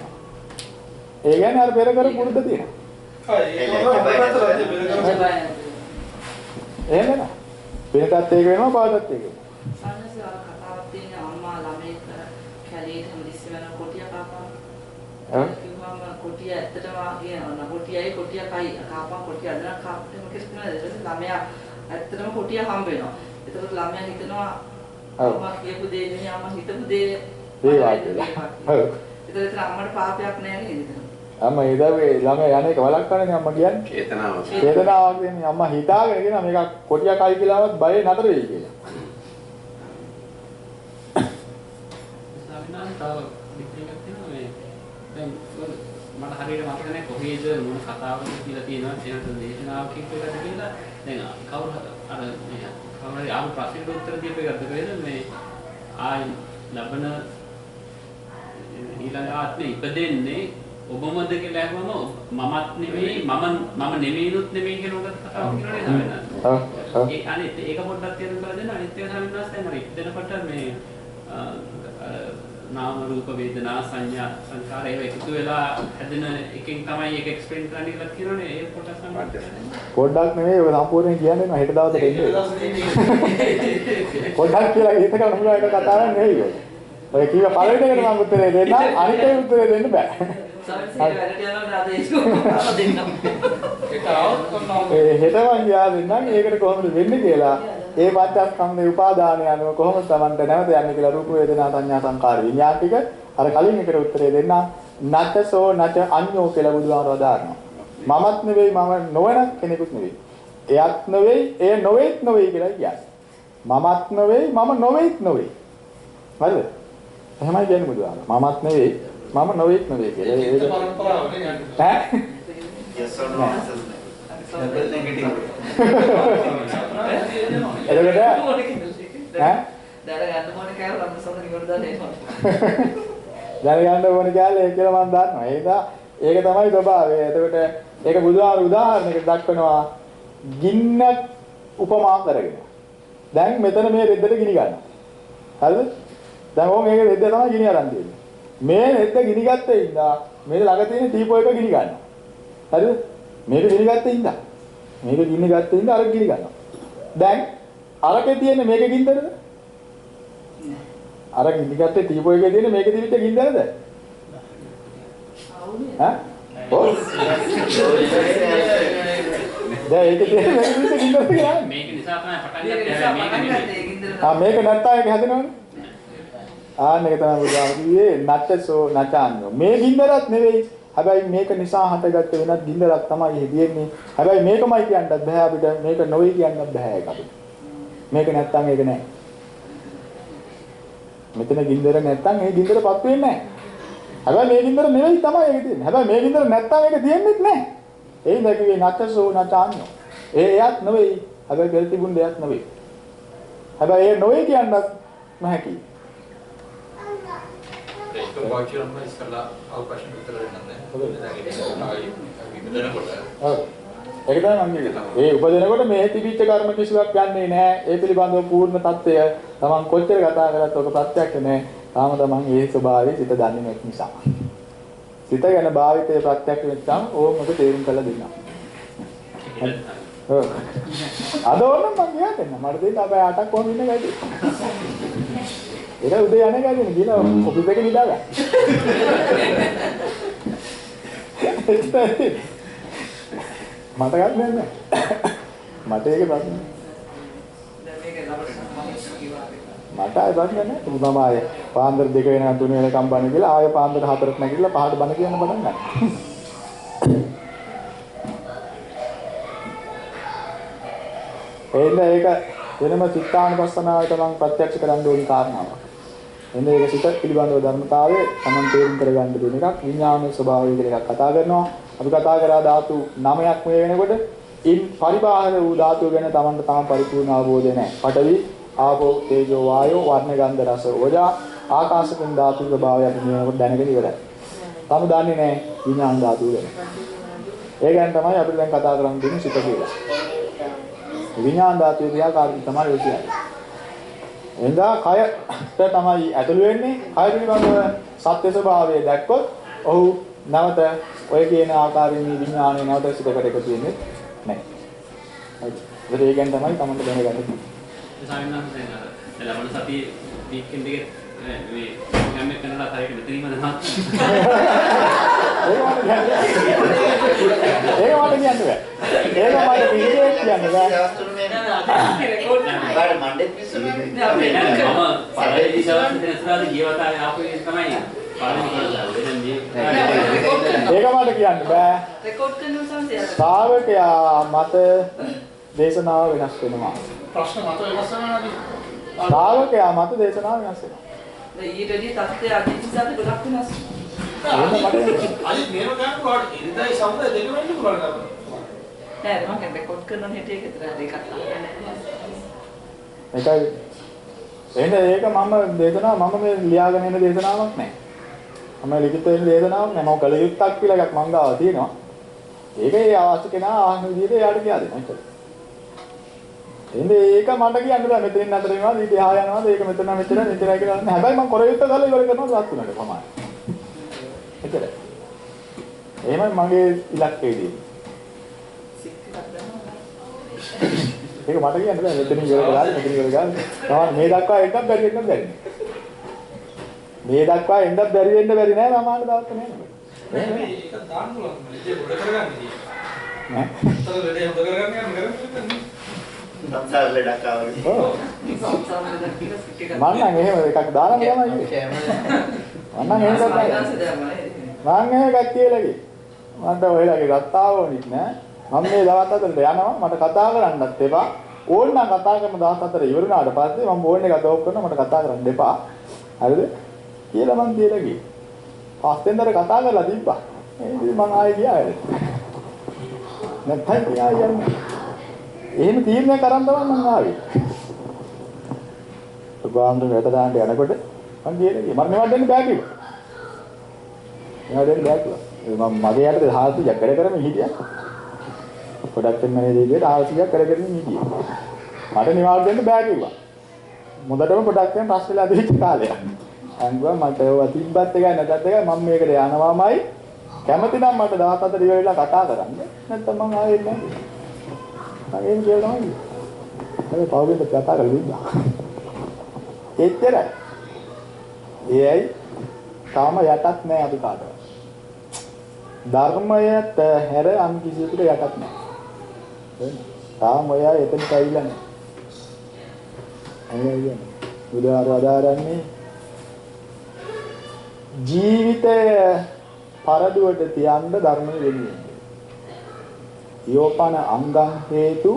ඒ කියන්නේ අර පෙර කර පුරුද්ද තියෙනවා. එහෙම නේද? වෙනකත් ඒක වෙනවා පාඩත් ඒක. සාමාන්‍යයෙන් කතාවක් තියෙන අම්මා ළමයි කැලේට හදිස්සි වෙන කොටිය කාපා. කිව්වම කොටිය ඇත්තටම කියනවා කොටියයි කොටියකයි කාපා කොටිය අදන කාප්ටම කිස්තනද ළමයා ඇත්තටම කොටිය හම්බ වෙනවා. ඒතකොට ළමයා හිතනවා අම්මා කියපු දේ නෙමෙයි අම්මා හිතපු දේ ඒ වාක්‍යය. ඔව්. ඒතකොට අම්මට පාපයක් නෑ නේද? අම්මා එදාවේ ළමයා යන්නේ වලක්වන්නේ අම්මා කියන්නේ. චේතනාව. චේතනාවක් කියන්නේ අම්මා හිතාගෙන කියනවා මේක කොටියකයි කියලාවත් බය නතර වෙයි කියලා. ස්වාමීන් වහන්සේ තව විදිහක් තියෙනවා මේ දැන් මට හරියට මතක නැහැ කොහේද මොන කතාවක්ද කියලා තියෙනවා එනත දේශනාවක් කිව්ව එකද කියලා දැන් කවුරු අර මේ කවුරු ආපු ප්‍රශ්නෙට උත්තර දීපු එකද කියලා මේ ආයි ලබන ඊළඟ ආත්මේ ඉපදෙන්නේ ඔබමද කියලා අහුවම මමත් නෙමෙයි මම නෙමෙයිනුත් නෙමෙයි කියන උගත කතාවක් කියනනේ නේද? ඒ අනිත් ඒක පොඩ්ඩක් තේරුම් කරලා දෙන්න අනිත් එක ස්වාමීන් වහන්සේ දැන් අර ඉපදෙනකොට මේ නාම රූප වේදනා සංඥා සංකාර ඒවා එකතු වෙලා හැදෙන එකෙන් තමයි ඒක එක්ස්ප්ලেইন කරන්න කියලා කියනෝනේ ඒ කොටස පොඩ්ඩක් නෙමෙයි ඔය සම්පූර්ණයෙන් කියන්නේ හෙට දවසට එන්නේ. පොඩ්ඩක් කියලා හිත ගන්න පුළුවන් එක කතාවක් නෙවෙයි ඔය. ඔය කීව පළවෙනි එකට මම උත්තරේ දෙන්න අනිත් එක උත්තරේ දෙන්න බෑ. හෙට මං ගියා දෙන්නම් ඒකට කොහොමද වෙන්නේ කියලා ඒ පංචස්කන්ධේ උපාදානය අනුව කොහොමද Tamanට නැවත යන්නේ කියලා රූප වේදනා සංඥා සංකාර විඤ්ඤාණ ටික අර කලින් එකට උත්තරේ දෙන්න නචසෝ නච අඤ්ඤෝ කියලා බුදුහාමර දානවා. මමත් නෙවෙයි මම නොවන කෙනෙකුත් නෙවෙයි. එයත් නෙවෙයි එය නොවේත් නෙවෙයි කියලා කියන්නේ. මමත් නෙවෙයි මම නොවේත් නෙවෙයි. හරිද? එහෙමයි කියන්නේ බුදුහාමර. මමත් නෙවෙයි මම නොවේත් නෙවෙයි කියලා. ඒක පරම්පරාවනේ යන්නේ. ඈ? yes or no answer. double negative. එතකොට ඈ? දැනගන්න ඕනේ කියලා නම් සමහර ඉවර දාලා එනවා. දැනගන්න ඕනේ කියලා ඒක කියලා මම දන්නවා. ඒක තමයි ස්වභාවය. එතකොට ඒක බුදුහාර උදාහරණයකට දක්වනවා ගින්න උපමා කරගෙන. දැන් මෙතන මේ රෙද්දට ගිනි ගන්නවා. හරිද? දැන් ඕක මේක රෙද්ද තමයි ගිනි අරන් තියෙන්නේ. මේ රෙද්ද ගිනි ගත්තේ ඉඳා මේ ළඟ තියෙන ටීපෝ එක ගිනි ගන්නවා. හරිද? මේක ගිනි ගත්තේ ඉඳා. මේක ගිනි ගත්තේ ඉඳා අර ගිනි ගන්නවා. දැන් අරකේ තියෙන මේක ගින්දරද? අර ගිනි ගත්තේ ටීපෝ එකේ තියෙන මේකේ තිබිච්ච ගින්දරද? ඈ? ඔව්. දැන් ඒක තියෙන මේක තිබිච්ච ගින්දරද කියලා. මේක නිසා තමයි පටන් ගත්තේ මේක නෙමෙයි. මේක නැත්තා ඒක හැදෙනවනේ. මේක තමයි බුදුහාම කිව්වේ නච්චසෝ නචාන්‍යෝ. මේ ගින්දරත් නෙවෙයි. හැබැයි මේක නිසා හටගත්ත වෙනත් ගින්දරක් තමයි හිතෙන්නේ. හැබැයි මේකමයි කියන්නත් බෑ අපිට. මේක නොවේ කියන්නත් බෑ ඒක අපිට. මේක නැත්තම් ඒක නෑ. මෙතන ගින්දර නැත්තම් ඒ ගින්දරපත් වෙන්නේ නෑ. හැබැයි මේ ගින්දර නෙවෙයි තමයි ඒක තියෙන්නේ. හැබැයි මේ ගින්දර නැත්තම් ඒක තියෙන්නේත් නෑ. ඒ ඉඳලා කිව්වේ නච්චසෝ නචාන්‍යෝ. එයත් නෙවෙයි. හැබැයි බෙල් තිබුණ දෙයක් නෙවෙයි. හැබැයි ඒ නොවේ කියන්නත් නැහැ. ඒක වාක්‍යයන්ම ඉස්සලා අවකාශයෙන් උත්තර දෙන්නේ නැහැ. ඔව්. ඒක තමයි මම කියන්නේ. ඒ උපදිනකොට මේ තිබිච්ච කර්ම කිසිවක් යන්නේ නැහැ. ඒ පිළිබඳව පූර්ණ தත්ත්වය තමන් කොච්චර කතා කරත් ඔක ප්‍රත්‍යක්ෂ නැහැ. තාම තමන් ඒ ස්වභාවය සිත දන්නේ නැති නිසා. සිත ගැන භාවිතයේ ප්‍රත්‍යක්ෂ වෙච්චාම ඕම ඔබ තේරුම් කරලා දෙන්නම්. ඔව්. අද ඕනම් මම කියන්නේ මට දෙන්න අපේ 8ක් කොහොම ඉන්න ගයිද? ඒක උදේ යන්නේ ගානේ ගිහලා ඔෆිස් එකේ නිදා ගන්න. මට ගන්න නෑ. මට ඒක ප්‍රශ්නේ. මට ආයෙ බන්නේ නැහැ. මම ආයෙ පාන්දර 2 වෙනකන් 3 වෙනකන් බණ කියලා ආයෙ පාන්දර 4ට නැගිටලා 5ට බණ කියන්න පටන් ගන්නවා. ඒක වෙනම චිත්තානුපස්සනාවට මම ප්‍රත්‍යක්ෂ කරන්න ඕනි කාරණාවක්. එන්නේ ඒක සිත පිළිබඳව ධර්මතාවයේ Taman තේරුම් කරගන්න දෙන එකක්. විඥානයේ ස්වභාවය කියලා එකක් කතා කරනවා. අපි කතා කරා ධාතු 9ක් මේ වෙනකොට ඉන් පරිබාහිර වූ ධාතු ගැන Tamanට තාම පරිපූර්ණ අවබෝධය නැහැ. පඨවි, ආපෝ, තේජෝ, වායෝ, වර්ණ, ගන්ධ, රස, ඕජා, ආකාශකින් ධාතු ස්වභාවය අපි මේ වෙනකොට දැනගෙන ඉවරයි. තාම දන්නේ නැහැ විඥාන ධාතු ගැන. ඒ ගැන තමයි අපිට දැන් කතා කරන්න දෙන්නේ සිත කියලා. විඥාන ධාතුවේ ක්‍රියාකාරීත්වය තමයි ඔය කියන්නේ. එඳා කයට තමයි ඇතුළු වෙන්නේ. කය පිළිබඳව සත්‍ය ස්වභාවය දැක්කොත් ඔහු නැවත ඔය කියන ආකාරයෙන් මේ විඥානය නැවත සිතකට එකතු වෙන්නේ නැහැ. හරි. ඒ ගැන තමයි තමන්ට දැනගන්න තියෙන්නේ. සාමාන්‍යයෙන් ලබන සතියේ වීකෙන්ඩ් එකේ මේ ගෑම් එක කරලා තරයක මෙතනින්ම දානවා. ඒක මට කියන්න බෑ. ඒක මට පිළිදෙස් කියන්න බෑ. බාර මණ්ඩේ පිස්සුනේ. මම පළවෙනි දවසේ දෙනසලාද ජීවිතාවේ ආපු එක තමයි පළවෙනි කරලා දැන් මේ ඒක මට කියන්න බෑ. රෙකෝඩ් කරනවා සංසය. ශ්‍රාවකයා මත දේශනාව වෙනස් වෙනවා. ප්‍රශ්න මත වෙනස් වෙනවා නේද? ශ්‍රාවකයා මත දේශනාව වෙනස් වෙනවා. ඊටදී තත්ත්වය අධිසාරේ ගොඩක් වෙනස්. අනිත් මේව ගන්නකොට ඉරිදයි සමුදය දෙක වෙන්න පුළුවන් නේද? නෑ මම රෙකෝඩ් කරනවා හිටියේ ඒක විතර දෙකක් තමයි. ඒකයි එහෙනම් ඒක මම දේශනාව මම මේ ලියාගෙන ඉන්න දේශනාවක් නෑ. මම ලිඛිත වෙන දේශනාවක් නෑ. මම කල යුත්තක් කියලා එකක් මං ගාව තියෙනවා. ඒක ඒ අවශ්‍ය කෙනා ආහන විදිහට එයාට කියලා දෙන්න. එහෙනම් ඒක මට කියන්න බෑ මෙතනින් අතර වෙනවා ඊට එහා යනවාද ඒක මෙතන මෙතන මෙතනයි කියලා නෑ. හැබැයි මම කර යුත්ත ගාලා ඉවර කරනවා රාත් තුනට පමණයි. එච්චරයි. එහෙමයි මගේ ඉලක්කය දෙන්නේ. ඒක මට කියන්න බෑ මෙතනින් ඉවර කරලා මෙතනින් ඉවර ගන්න. තමයි මේ දක්වා එන්නත් බැරි වෙන්නත් බැරි. මේ දක්වා එන්නත් බැරි වෙන්න බැරි නෑ සමාන දවස්ක නෑ. ඒක දාන්න පුළුවන්. ඒක උඩ කරගන්නේ. නෑ. උත්තර දෙලේ උඩ කරගන්නේ කරන්නේ. සංසාර ලඩක් ආවනේ. ඔව්. සංසාර ලඩක් කියලා සික් එකක්. මම නම් එහෙම එකක් දාලා තමයි ඉන්නේ. මම නම් එහෙම එකක් මම එහෙම එකක් කියලා ගියේ. මන්ට ඔයලාගේ රත්තාව ඕනිත් නෑ. මම මේ දවස් හතරට යනවා මට කතා කරන්නත් එපා. ඕන නම් කතා කරන දවස් හතර ඉවර වුණාට පස්සේ මම ෆෝන් එක අතෝප් කරනවා මට කතා කරන්න එපා. හරිද? කියලා මම කියලා ගියේ. පස්සෙන්දර කතා කරලා තිබ්බා. ඒ මම ආයෙ ගියා. නැත්නම් ගියා යන්නේ. එහෙම තීරණය කරන් තමයි මම ආවේ. ගාම්ද වැට දාන්න යනකොට මම ගියේ මම මේවට දෙන්න බෑ කිව්වා. මේවට දෙන්න බෑ කිව්වා. මම මගේ යටතේ හාල්සියක් වැඩ කරමින් හිටියා. ප්‍රොඩක්ෂන් මැනේජර්ගෙට හාල්සියක් වැඩ කරමින් හිටියේ. මට නිවාඩු දෙන්න බෑ කිව්වා. මුදටම ප්‍රොඩක්ෂන් රස් වෙලා දෙච්ච කාලයක්. අංගුවා මට ඒවා තිබ්බත් එකයි නැත්ත් එකයි මම මේකට යනවාමයි. කැමති නම් මට දවස් හතර ඉවරලා කතා කරන්න. නැත්නම් මම ආවෙත් නැහැ. මම ඒක කියලා තමයි. මම පෞද්ගලික කතා කරලා ඉන්නවා. එච්චරයි. ඒයි තාම යටත් නැහැ අපි කාටවත්. ධර්මයට හැර අන් කිසියකට යටත් නැහැ. තාම ඔය එතනට ඇවිල්ලා නැහැ. අයියෝ බුදුආරාධාරන්නේ ජීවිතය පරදුවට තියන්න ධර්මයේ වෙන්නේ. යෝපන අංගං හේතු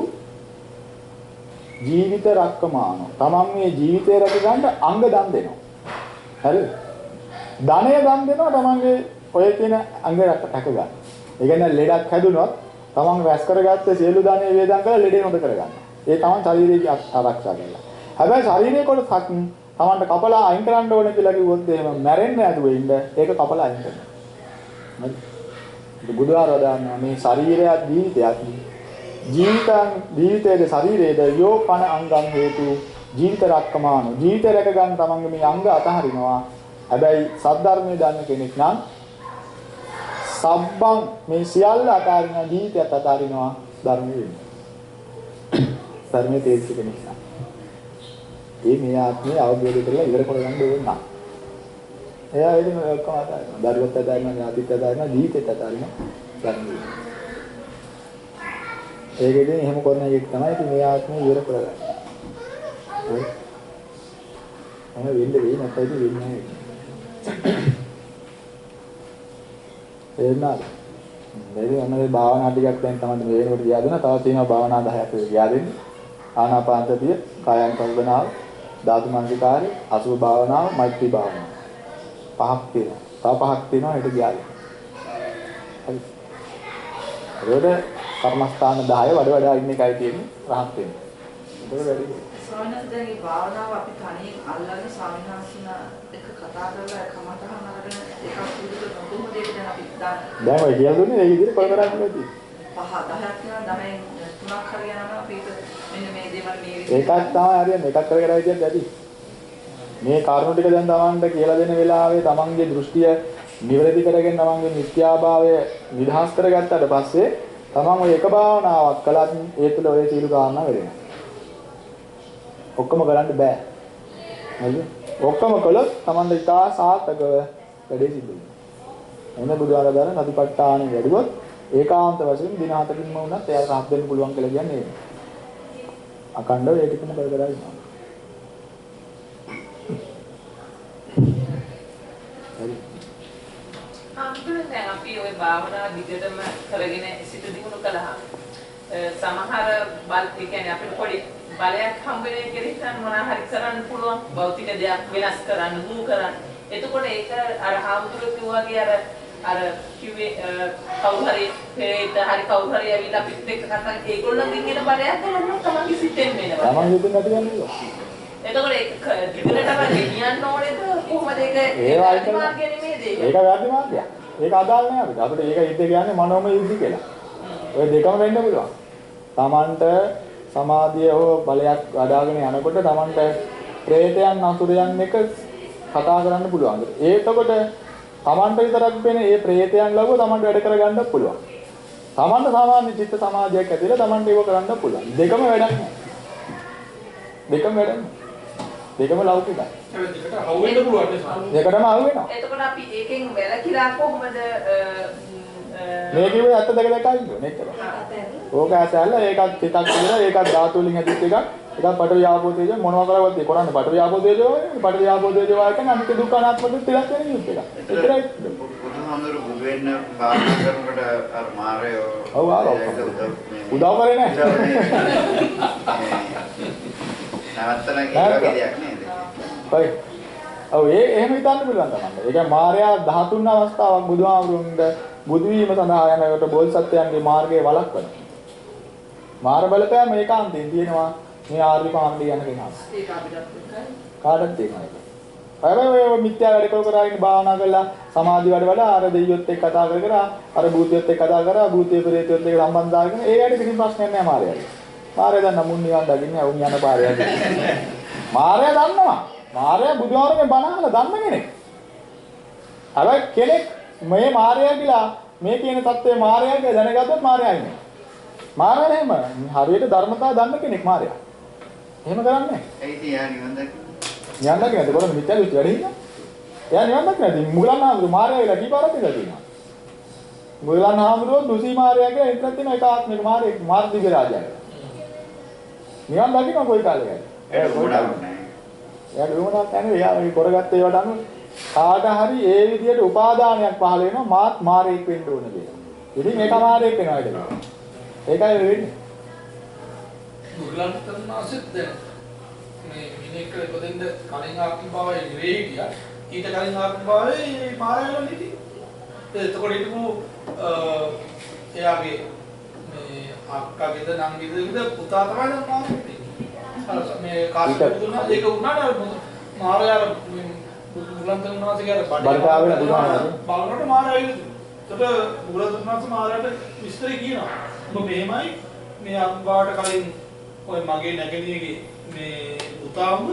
ජීවිත රක්කමාන. තමන් මේ ජීවිතය රැක ගන්න අංග දන් දෙනවා. හරිද? ධනය දන් දෙනවා තමන්ගේ ඔය කියන අංග රැක ගන්න. ඒ කියන්නේ ලෙඩක් හැදුනොත් තමන් රැස් කරගත්ත සියලු ධනෙ වේදන් කරලා ලෙඩේ හොඳ කරගන්න. ඒ තමන් ශරීරයේ ආරක්ෂා කරලා. හැබැයි ශරීරයේ කොටසක් තමන්ට කපලා අයින් කරන්න ඕනේ කියලා කිව්වොත් එහෙම මැරෙන්නේ නැතුව ඉන්න ඒක කපලා අයින් කරනවා. හරි? බුදුආරාධන මේ ශරීරයත් ජීවිතයත් ජීවිතයේ ශරීරයේ යෝපන අංගම් හේතු ජීවිත රක්කමාන ජීවිත රැක ගන්න තමන්ගේ මේ අංග අතහරිනවා. හැබැයි සද්ධර්මයේ දන්න කෙනෙක් නම් සබ්බන් මේ සියල්ල අතහරින ජීවිතයත් අතහරිනවා ධර්මයේ. ධර්මයේ තේරුම් කෙනෙක් නම් මේ ආත්මය අවබෝධ කරලා ඉවර කරගන්න ඕන නම් එයා ඉතින් ඔක්කොම අතහරිනවා. දරුවත් අතහරිනවා, ඥාතිත් අතහරිනවා, ජීවිතේත් අතහරිනවා ධර්මයේ. ඒකෙදී එහෙම කරන එක තමයි ඉතින් මේ ආත්මය ඉවර කරගන්නේ. එහෙනම් වෙන්න වෙයි නැත්නම් ඉතින් වෙන්නේ නැහැ. එන්නාද? මේක මොනවද භාවනා ටිකක් දැන් තමයි මේ වෙනකොට ගියා දෙනවා. තව තියෙනවා භාවනා 10ක් ගියා දෙන්නේ. ආනාපාන සතිය, කායන කල්පනාව, ධාතු මනසිකාරය, අසුභ භාවනාව, මෛත්‍රී භාවනාව. පහක් තියෙනවා. තව පහක් තියෙනවා හෙට ගියා දෙන්න. හරි. ඒකෝට කර්මස්ථාන 10 වඩ වඩා ඉන්න එකයි තියෙන්නේ රහත් වෙන්න. ඒක වැඩි. ස්වාමීන් වහන්සේ මේ භාවනාව අපි තනියෙන් අල්ලන්නේ ස්වාමීන් වහන්සේලා එක කතා කරලා කමතහන අරගෙන එකක් විදිහට කොහොමද ඒක දැන් අපි දාන්නේ. දැන් ඔය කියලා දුන්නේ ඒ විදිහට කොල් කරන්නේ නැති. 5 10ක් යනවා 10න් 3ක් හරි යනවා අපි මෙන්න මේ දේවල් මේ විදිහට. ඒකක් තමයි හරියන්නේ. එකක් කරගෙන ආවිදියට ඇති. මේ කාරණු ටික දැන් Tamanට කියලා දෙන වෙලාවේ Tamanගේ දෘෂ්ටිය නිවැරදි කරගෙන Tamanගේ මිත්‍යාභාවය නිදහස් කරගත්තාට පස්සේ Taman ඔය එක භාවනාවක් කළත් ඒ තුළ ඔය සීල කාරණා වෙනවා. ඔක්කොම කරන්න බෑ. නේද? ඔක්කොම කළොත් Tamanට ඉතා සාර්ථකව වැඩේ සිද්ධ වෙනවා. එන්න බුදුආරදාන සතිපට්ඨානෙ වැඩිවොත් ඒකාන්ත වශයෙන් දින 7කින්ම වුණත් එයාට රහත් වෙන්න පුළුවන් කියලා කියන්නේ ඒක. අකණ්ඩව ඒක ටිකම කර කර ඉන්නවා. අම්බුනේ දැන් අපි ওই භාවනා දිගටම කරගෙන සිට දිනු කළා. සමහර බල කියන්නේ අපිට පොඩි බලයක් හම්බ වෙන කෙනෙක් මොනවා හරි කරන්න පුළුවන් භෞතික දෙයක් වෙනස් කරන්න මූ කරන්න. එතකොට ඒක අර හාමුදුරුවෝ කිව්වාගේ අර කිව්වේ කවුරු හරි හරි කවුරු හරි ඇවිල්ලා අපිත් එක්ක කතා ඒගොල්ලන්ගෙන් එන බලයක් ගන්න තමයි සිතෙන් වෙනවා. තමන් හිතින් නැති යන්නේ. එතකොට ඒක දිගටම ගෙනියන්න ඕනේද කොහොමද ඒක මාර්ගය නෙමෙයිද ඒක? ඒක වැරදි මාර්ගයක්. ඒක අදාළ නෑ අපිට. අපිට ඒක යුද්ධ කියන්නේ මනෝමය යුද්ධ කියලා. ඔය දෙකම වෙන්න පුළුවන්. තමන්ට සමාධිය හෝ බලයක් වඩාගෙන යනකොට තමන්ට ප්‍රේතයන් අසුරයන් එක කතා කරන්න පුළුවන්. ඒකකොට තමන්ට විතරක් වෙන්නේ මේ ප්‍රේතයන් ලව්ව තමන්ට වැඩ කරගන්න පුළුවන්. තමන්ට සාමාන්‍ය චිත්ත සමාධියක් ඇතිලා තමන්ට ඒක කරන්න පුළුවන්. දෙකම වැඩක් නෑ. දෙකම වැඩක් නෑ. දෙකම ලෞකිකයි. දෙකට හවු වෙන්න පුළුවන් නේ. දෙකටම හවු වෙනවා. එතකොට අපි ඒකෙන් වැළකීලා කොහොමද මේ කිව්වේ ඇත්ත දෙක දෙකයි කියන්නේ එක්කද? ඕක ඇසැල්ල ඒකත් පිටක් කියලා ඒකත් ධාතු වලින් හැදිච්ච එකක්. එකක් පඨවි ආපෝ තේජෝ මොනවා කරවද ඒ කරන්නේ පඨවි ආපෝ තේජෝ පඨවි ආපෝ තේජෝ වායක අනිත්‍ය දුක්ඛ අනාත්ම දෙක තිරක් වෙන යුද්ධ එකක්. ඒතරයි බුදුහාමුදුරු බුදු වෙන්න භාවනා කරනකොට අර මාරයෝ ඔව් ආරෝ උදව් කරේ නැහැ. නැවත්තන කියලා දෙයක් නේද? හරි. ඔව් එහෙම හිතන්න පුළුවන් තමයි. ඒ කියන්නේ මාර්යා 13 අවස්ථාවක් බුදුහාමුදුරුන්ට බුදු වීම සඳහා යනකොට බෝධිසත්වයන්ගේ මාර්ගයේ වළක්වනවා. මාර බලපෑම ඒකාන්තයෙන් තියෙනවා මේ ආර්ය පාණ්ඩිය යන කෙනා. ඒක අපිට කාටද තියෙනවා. හැබැයි ඔය මිත්‍යා වැඩ කර ඉන්න භාවනා කරලා සමාධි වැඩ වල අර දෙයියොත් එක්ක කතා කර අර භූතියොත් එක්ක කතා කර භූතිය ප්‍රේතයොත් එක්ක සම්බන්ධතාවගෙන ඒ වැඩ කිසි ප්‍රශ්නයක් නැහැ මාර්යාගේ. මාර්යා දැන් නමුන් නිවන් දකින්නේ වුන් යන පාරයක්. මාර්යා දන්නවා. මාර්යා බුදුහාරගේ බණ අහලා දන්න කෙනෙක්. හැබැයි කෙනෙක් මේ මාර්යා කියලා මේ කියන தත්ත්වය මාර්යාගේ දැනගත්තොත් මාර්යා ඉන්නේ. මාර්යා එහෙම හරියට ධර්මතාව දන්න කෙනෙක් මාර්යා. එහෙම කරන්නේ නැහැ. ඒ තියා නිවන් දකින්න. නිවන් දකින්න නැද්ද කොරන්නේ මිත්‍යා දෘෂ්ටි වැඩි ඉන්නවා. එයා නිවන් දකින්න නැති මුගලන් ආමරු මාර්යා කියලා කීපාරක් ඉඳලා තියෙනවා. මුගලන් ආමරු දුසී මාර්යා කියලා හිතලා තියෙන එක ආත්මික මාර්යෙක් මාර්ගික රාජයා. නිවන් දකින්න කොයි කාලෙකද? ඒක ගොඩක් නැහැ. එයාට වුණාක් නැහැ. එයා මේ කරගත්ත ඒවට අනුව කාට හරි ඒ විදිහට උපාදානයක් පහළ වෙනවා මාත් මාරේක් වෙන්න ඕන කියලා. ඉතින් ඒක මාරේක් වෙනවා ඒක. ඒකයි වෙන්නේ. මුගලන් තනාසෙත් දැන් මේ මිනිහෙක් ඉපදෙන්න කලින් ආත්ම භාවයේ ඉරේ හිටියා. ඊට කලින් ආත්ම භාවයේ මාරයලන් හිටියේ. එතකොට හිටපු එයාගේ මේ අක්කාගේද නංගිගේද පුතා තමයි දැන් මාරේ. අර මේ කාශ්‍යප දුන්නා ඒක උනාට මාරයාර මුගලන්තන්වාසගේ අර බඩකාවෙන බුදුහාමර බලනකොට මාරයයි. එතකොට මුගලන්තන්වාස මාරයට විස්තර කියනවා. ඔබ මෙහෙමයි මේ අම්බාට කලින් ඔය මගේ නැගණියගේ මේ පුතාම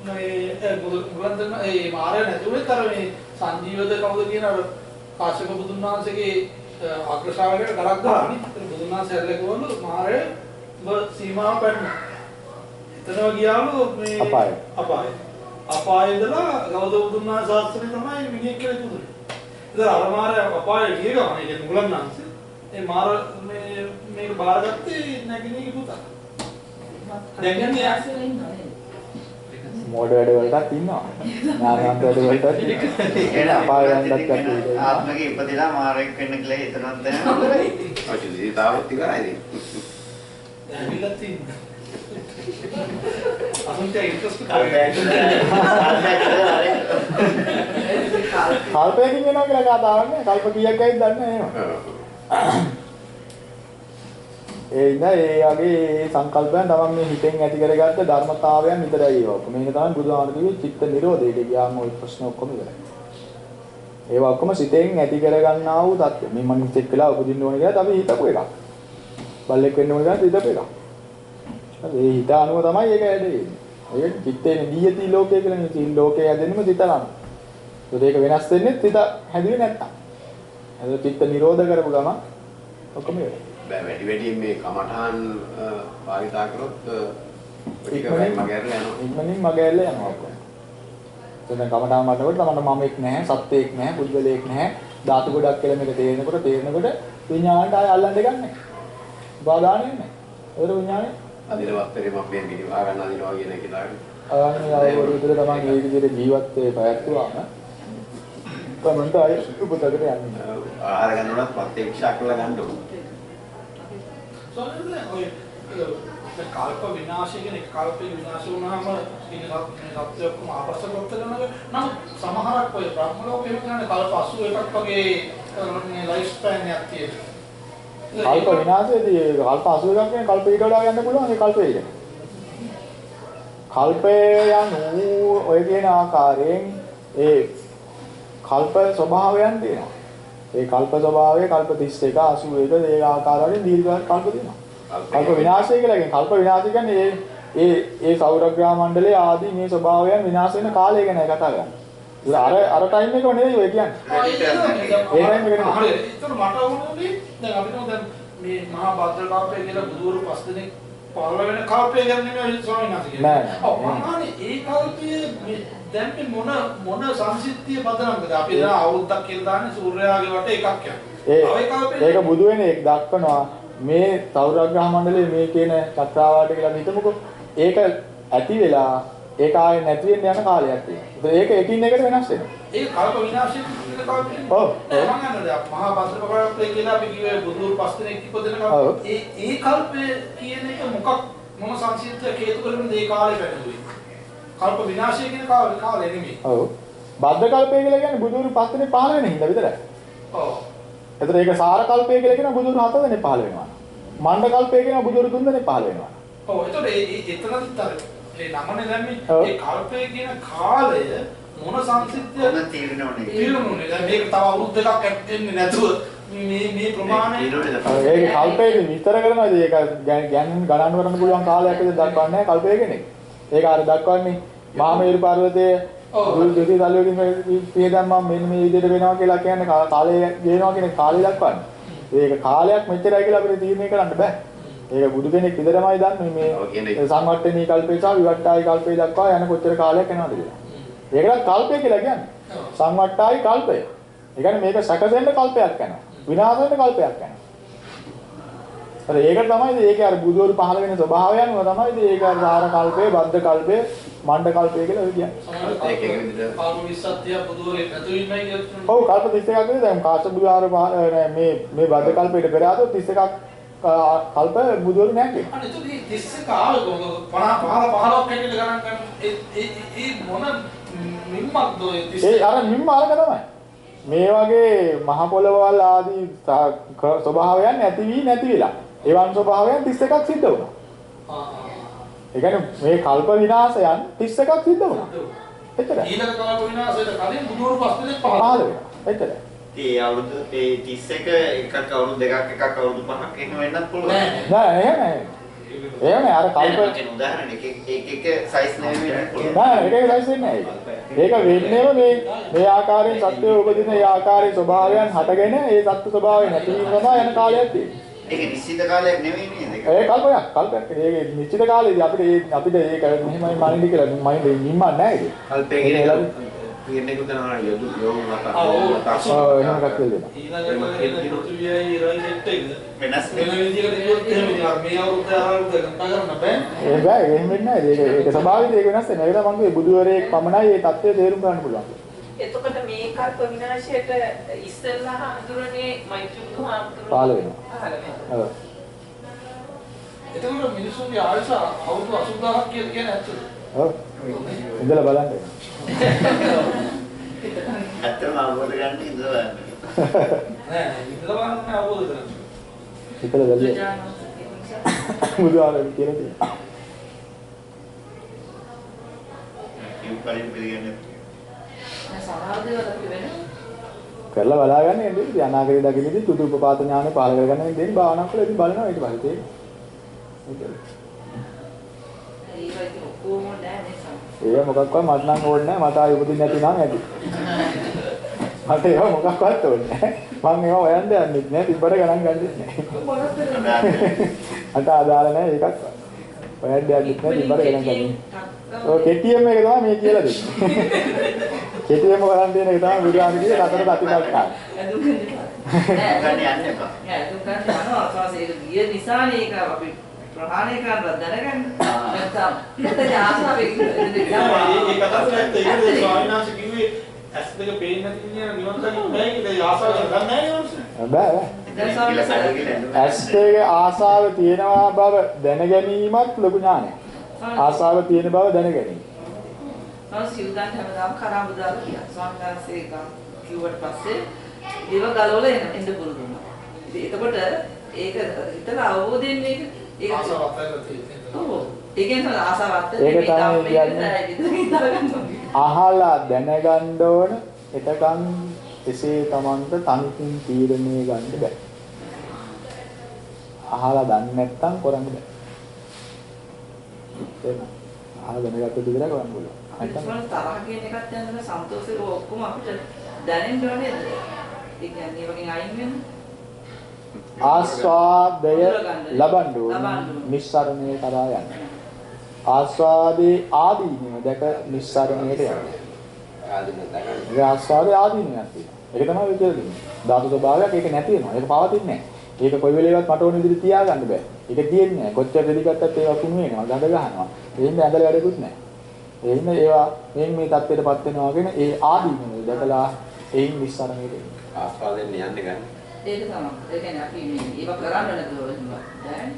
මේ මුගලන්තන් ඒ මාරය නැතුවෙත් අර මේ සංජීවද කවුද කියන අර කාශ්‍යප බුදුන් වහන්සේගේ අග්‍ර ශ්‍රාවකයට ගලක් ගහන්නේ. බුදුන් වහන්සේ ඇරලා මාරය ඔබ සීමාව පැන්නා. එතනම ගියාලු මේ අපාය ඉඳලා ගෞතම බුදුන් වහන්සේ ශාස්ත්‍රේ තමයි මිනිහෙක් කියලා කිව්වේ. ඉතින් අර මාර අපාය ගිය ගමන් ඒ මුගලන් වහන්සේ ඒ මාර මේක බාරගත්තේ නැගිනේගේ පුතා. දැන් යන්නේ ආසෙල ඉන්නවා නේද? මොඩ වැඩ වලටත් ඉන්නවා. ඥානවන්ත වැඩ වලටත් ඉන්නවා. අපායන්ටත් කටේ. ආත්මගේ ඉපදිලා මාරෙක් වෙන්න කියලා හිතනවත් නැහැ. අචුදී තාවත් ඉවරයි. ඇවිල්ලා තින්න. අසුන්ට ඉන්ට්‍රස්ට් කල්පයකින් වෙනවා කියලා කතාවක් නෑ. කල්ප කීයක් ඇයිද දන්නේ නැහැ. ඒ ඉඳලා ඒ වගේ සංකල්පයන් තමයි මේ හිතෙන් ඇති කරගත්ත ධර්මතාවයන් විතරයි ඒවා. මේක තමයි බුදුහාමුදුරු කිව්වේ චිත්ත නිරෝධයට ගියාම ওই ප්‍රශ්න ඔක්කොම ඉවරයි. ඒවා ඔක්කොම සිතෙන් ඇති කරගන්නා වූ தත්ත්වය. මේ මනින්සෙක් වෙලා උපදින්න ඕනේ කියලා අපි හිතපු එකක්. බල්ලෙක් වෙන්න ඕනේ කියලා හිතපු එකක්. ඒ හිත අනුව තමයි ඒක ඇදෙන්නේ. ඒක චිත්තේ නියති ලෝකය කියලා නේ. චින් ලෝකය ඇදෙන්නම චිත නම්. ඒක වෙනස් වෙන්නේ චිත හැදුවේ නැත්තම්. ඒක චිත්ත නිරෝධ කරපු ගමන් ඔක්කොම ඉවරයි. වැඩි වැඩියෙන් මේ කමඨාන් භාවිතා කරොත් ඉක්මනින් මගහැරලා යනවා. ඉක්මනින් මගහැරලා යනවා ඔක්කොම. දැන් කමඨාන් වඩනකොට තමයි මමෙක් නැහැ, සත්‍යයක් නැහැ, පුද්ගලයෙක් නැහැ, ධාතු ගොඩක් කියලා මේක තේරෙනකොට විඥාණයට ආය අල්ලන්න ගන්නෑ. බාධාන්නේ නැහැ. ඒක විඥානේ අදිනවත්තරේ මම මේ මිනිවා ගන්න අදිනවා කියන එක දාගෙන. ආන්නේ අවුරුදු විතර තමයි මේ විදිහට ජීවත් වෙ පැවැත්තුවාම තමන්ට ආය උපතකට යන්නේ. ආහාර ගන්නවත් ප්‍රත්‍යක්ෂ කරලා ගන්න ඕනේ. ඔය කල්ප විනාශය කියන කල්පේ විනාශ වුණාම ඉන්න සත්‍ය ඔක්කොම ආපස්සට කරනවා. නමුත් සමහරක් ඔය බ්‍රහ්ම ලෝකේ කියන්නේ කල්ප 81ක් වගේ ලයිෆ් ස්පෑන් එකක් තියෙනවා. කල්ප විනාශයේදී කල්ප 81ක් කියන්නේ කල්ප ඊට වඩා යන්න පුළුවන් ඒ කල්පේ. කල්පයන් ඔය කියන ආකාරයෙන් ඒ කල්ප ස්වභාවයන් තියෙනවා. ඒ කල්ප ස්වභාවය කල්ප 31 81 ඒ ආකාරවලින් දීර්ඝ කල්ප තියෙනවා. කල්ප විනාශය කියලා කියන්නේ කල්ප විනාශය කියන්නේ ඒ සෞරග්‍රහ මණ්ඩලයේ ආදී මේ ස්වභාවයන් විනාශ වෙන කාලය ගැන කතා කරන්නේ. අර ටයිම් එක නෙවෙයි ඔය කියන්නේ. ඒ ටයිම් එක නෙවෙයි. හරි. ඒතර මට වුණේ දැන් අපිට දැන් මේ මහා භද්‍ර කල්පය කියලා බුදුවරු 5 දෙනෙක් පහළ වෙන කල්පය ගැන නෙමෙයි ස්වාමීන් වහන්සේ කියන්නේ. ඔව් මහානේ ඒ කල්පයේ දැන් මේ මොන සංසිද්ධිය බදනම්ද අපි දැන් අවුරුද්දක් කියලා දාන්නේ සූර්යාගේ වට එකක් යනවා. ඒක බුදු වෙන එක දක්වනවා මේ සෞරග්‍රහ මණ්ඩලයේ මේ කියන චක්‍රාවාට කියලා හිතමුකෝ. ඒක ඇති වෙලා ඒක ආයේ නැති වෙන්න යන කාලයක් තියෙනවා. ඒක එකින් එකට වෙනස් වෙනවා. ඒක කල්ප විනාශය කියන කල්පේ. ඔව්. මම යන්නේ මහා භද්‍ර කල්පය කියලා අපි කිව්වේ බුදුවරු 5 දෙනෙක් ඉපදෙන කල්පේ. ඒ කල්පේ කියන එක මොන සංසිද්ධිය හේතු කරගෙන මේ කාලේ පැටලුවේ. කල්ප විනාශය කියන කාලේ නෙමෙයි. ඔව්. බද්ධ කල්පය කියලා කියන්නේ බුදුරු 5 දෙනෙක් පහළ වෙන හින්දා විතරයි. ඔව්. එතන ඒක සාර කල්පය කියලා කියන බුදුරු 7 දෙනෙක් පහළ වෙනවා. මණ්ඩ කල්පය කියන බුදුරු 3 දෙනෙක් පහළ වෙනවා. ඔව්. එතකොට එතනදිත් අර ඒ නමනේ දැන් මේ කල්පය කියන කාලය මොන සංසිද්ධිය මොන තීරණෝනේ. තීරණෝනේ. දැන් මේක තව අවුරුදු දෙකක් ඇත්තෙන්නේ නැතුව මේ ප්‍රමාණය ඒක කල්පයේ විස්තර කරනවා. ඒක ගණන් කරන්න පුළුවන් කාලයක් විතර දක්වන්නේ නැහැ කල්පය කෙනෙක්. ඒක අර දක්වන්නේ මහා මේරු පර්වතයේ දුති තලවලින් පියදම් මම මෙන්න මේ විදිහට වෙනවා කියලා කියන්නේ කාලය ගේනවා කියන කාලය දක්වන්නේ. ඒක කාලයක් මෙච්චරයි කියලා අපිට තීරණය කරන්න බෑ. ඒක බුදු කෙනෙක් විතරමයි දන්නේ මේ සංවට්ටනී කල්පේ සහ විවට්ටායි කල්පේ දක්වා යන කොච්චර කාලයක් යනවද කියලා. ඒකට කල්පය කියලා කියන්නේ. සංවට්ටායි කල්පය. ඒ කියන්නේ මේක සැකසෙන්න කල්පයක් යනවා. විනාශ වෙන්න කල්පයක් යනවා. ඒක තමයි ඒකේ අර බුදුවරු පහළ වෙන ස්වභාවයන්ව තමයි ඒක අර සාර කල්පේ, බද්ධ කල්පේ, මණ්ඩ කල්පේ කියලා ඔය කියන්නේ. ඒක විදිහට කල්ප 20ක් බුදුවරු නැතු ඉන්නයි කියලා. ඔව් කල්ප 31ක් විතර දැන් කාශ්‍යප බුදුආර මේ බද්ධ කල්පයට පෙර ආතොත් 31ක් කල්ප බුදුවරු නැහැ කියනවා. අනේ ඒක 31 ආව 50 15ක් හැටියට ගණන් කරන ඒ මොන මිම්මක්ද ඔය 31? ඒ අර මිම්ම අරක තමයි. මේ වගේ මහ පොළවල් ආදී ස්වභාවයන් නැති වී නැති වෙලා එවන් ස්වභාවයන් 31ක් සිද්ධ වුණා. ඒ කියන්නේ මේ කල්ප විනාශයන් 31ක් සිද්ධ වුණා. එච්චරයි. ඊළඟ කල්ප විනාශයට කලින් බුදුවරු 5 දෙනෙක් පහළ වෙනවා. එච්චරයි. ඒ අවුරුදු 31 එකක් අවුරුදු දෙකක් එකක් අවුරුදු පහක් එහෙම වෙන්නත් පුළුවන්. නෑ එහෙම එහෙම අර කල්ප කියන උදාහරණ එක සයිස් නෙවෙයි. නෑ එක සයිස් වෙන්නේ නෑ. ඒක වෙන්නේම මේ ආකාරයෙන් සත්‍යය උපදින ඒ ආකාරයේ ස්වභාවයන් හටගෙන ඒ සත්‍ය ස්වභාවය නැති වීම තමයි යන කාලයක් තියෙන්නේ. ඒක නිශ්චිත කාලයක් නෙවෙයි නේද? ඒ කල්පයක්. ඒක නිශ්චිත කාලෙදී අපිට ඒක මෙහෙමයි මනින්ද කියලා මනින්ද නිම්මක් නෑ ඒක. කල්පේ කියන කියන එක තමයි යොදු යොමු මත. එහෙම එකක් කියලා. ඊළඟට පෘථිවියයි ඉරයි සෙට් එක වෙනස් වෙන විදිහකට කිව්වොත් එහෙම ඉතින් මේ අවුරුද්ද ආවුරුද්ද කතා කරන්න බෑ. ඒක බෑ එහෙම වෙන්නේ නැහැ. ඒක ස්වභාවික ඒක වෙනස් වෙනවා. ඒකට මම කිව්වේ බුදුවරයෙක් පමණයි මේ தත්ත්වය තේරුම් ගන්න පුළුවන්. එතකොට මේ කල්ප විනාශයට ඉස්සෙල්ලා හඳුරන්නේ මෛත්‍රී බුදුහාමුදුරුවෝ පාල වෙනවා. ඔව්. එතකොට මිනිස්සුන්ගේ ආයුෂ අවුරුදු 80000ක් කියලා කියන්නේ ඇත්තද? ඔව්. ඉඳලා බලන්න. ඇත්තම අවබෝධ ගන්න ඉඳලා බලන්න. නෑ ඉඳලා බලන්න අවබෝධ කරගන්න. හිතලා බැලුවා. බුදුආරම කියලා තියෙනවා. ඉතින් පිළිගන්නේ කරලා බලාගන්න එන්නේ ඉතින් අනාගතේ දකින්නදී තුතු උපපාත ඥානෙ පාල කරගන්න ඉතින් භාවනා කරලා ඉතින් බලනවා ඊට පස්සේ ඒක මොකක්වත් මට නම් ඕනේ නැහැ මට ආයෙ උපදින්න නැති නම් ඇති මට ඒක මොකක්වත් ඕනේ නැහැ මම ඒවා හොයන්න යන්නේ නැහැ තිබ්බට ගණන් ගන්නෙත් නැහැ අත ආදාළ නැහැ ඒකත් හොයන්න යන්නේ නැහැ තිබ්බට ගණන් ගන්නේ ඔය කෙටියම එක තමයි මේ කියලා දෙන්නේ කෙටියම කරන් දෙන එක තමයි බුදුහාමුදුරුවෝ කියේ හතර ප්‍රතිපත්තිය. ඇදුම් ගන්න යන්න එපා. ඇදුම් ගන්න යනවා අසවාසයක ගිය නිසානේ ඒක අපි ප්‍රහාණය කරලා දැනගන්න. නැත්තම් නැත්නම් ආසාවෙන් ඉඳලා ඒ කතාවට ඇත්ත ඒක ස්වාමීන් වහන්සේ කිව්වේ ඇස් දෙක පේන්නේ නැති කියන නිවන් දකින්න බෑ කියලා ආසාව ගන්න නැහැ බෑ ඇස් දෙක ආසාව තියෙනවා බව දැන ගැනීමත් ලොකු ඥානයක්. ආසාව තියෙන බව දැන ගැනීම. මම සිව්දාන් හැමදාම කරාඹු දාලා ගියා. ස්වාමීන් වහන්සේ කිව්වට පස්සේ ඒව ගලවලා එන්න පුරුදු වුණා. ඉතින් එතකොට ඒක හිතලා අවබෝධයෙන් මේක ආසාවත් ඇවිල්ලා තියෙනවා. ඔව්. ඒ කියන්නේ ආසාවත් ඒක තමයි අහලා දැනගන්න ඕන. එතකන් එසේ Tamanට තනිකින් තීරණය ගන්න බෑ. අහලා දන්නේ නැත්නම් කරන්න බෑ. ඒක අහලා දැනගත්තොත් විතරයි කරන්න පුළුවන්. තරහ කියන එකත් යනවා සන්තෝෂේ ඔක්කොම අපිට දැනෙන්න ඕනේ. ඒ කියන්නේ වගේ අයින් වෙන්න. ආස්වාදය ලබන්න ඕනේ. නිස්සරණය කරා යන්න. ආස්වාදේ ආදීනව දැක නිස්සරණයට යන්න. ආස්වාදේ ආදීනයක් තියෙනවා. ඒක තමයි කියලා දෙන්නේ. ධාතු ස්වභාවයක් ඒක නැති වෙනවා. ඒක පවතින්නේ නැහැ. ඒක කොයි වෙලේවත් මට ඕන විදිහට තියාගන්න බෑ. ඒක තියෙන්නේ නැහැ. කොච්චර දෙලිගත්තත් ඒක කුණු වෙනවා. ගඳ ගන්නවා. එහෙම ඇඳලා වැඩකුත් නැහැ. එහෙනම් ඒවා මේ தත්ත්වයටපත් වෙනවා කියන ඒ ආදීනව දැකලා එයින් නිස්සාරණයට එන්නේ. ආස්වාදයෙන් යන්නේ ගන්න. ඒක තමයි. ඒ කියන්නේ අපි මේ ඒව කරන්න නැතුව දැන්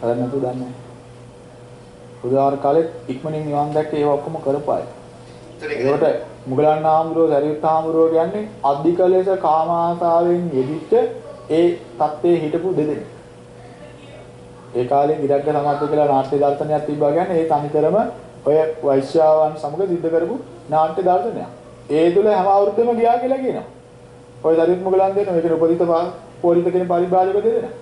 කරන්න නැතුව දන්නේ. උදාහරණ කාලෙත් ඉක්මනින් නිවන් දැක්ක ඒවා ඔක්කොම කරපායි. ඒකට මුගලන් ආමරෝ දරියුත් ආමරෝ කියන්නේ අධික ලෙස කාම ආසාවෙන් යෙදිච්ච ඒ தත්ත්වයේ හිටපු දෙදෙනෙක්. ඒ කාලේ විරග්ග සමාධිය කියලා නාට්‍ය දර්ශනයක් තිබ්බා කියන්නේ ඒ තනිකරම ඔය වෛශ්‍යාවන් සමග සිද්ධ කරපු නාට්‍ය දර්ශනයක්. ඒ තුල හැම අවුරුද්දම ගියා කියලා කියනවා. ඔය දරිත් මුගලන් දෙන මේක උපදිත පොලිත කියන පරිභාජක දෙදෙනා.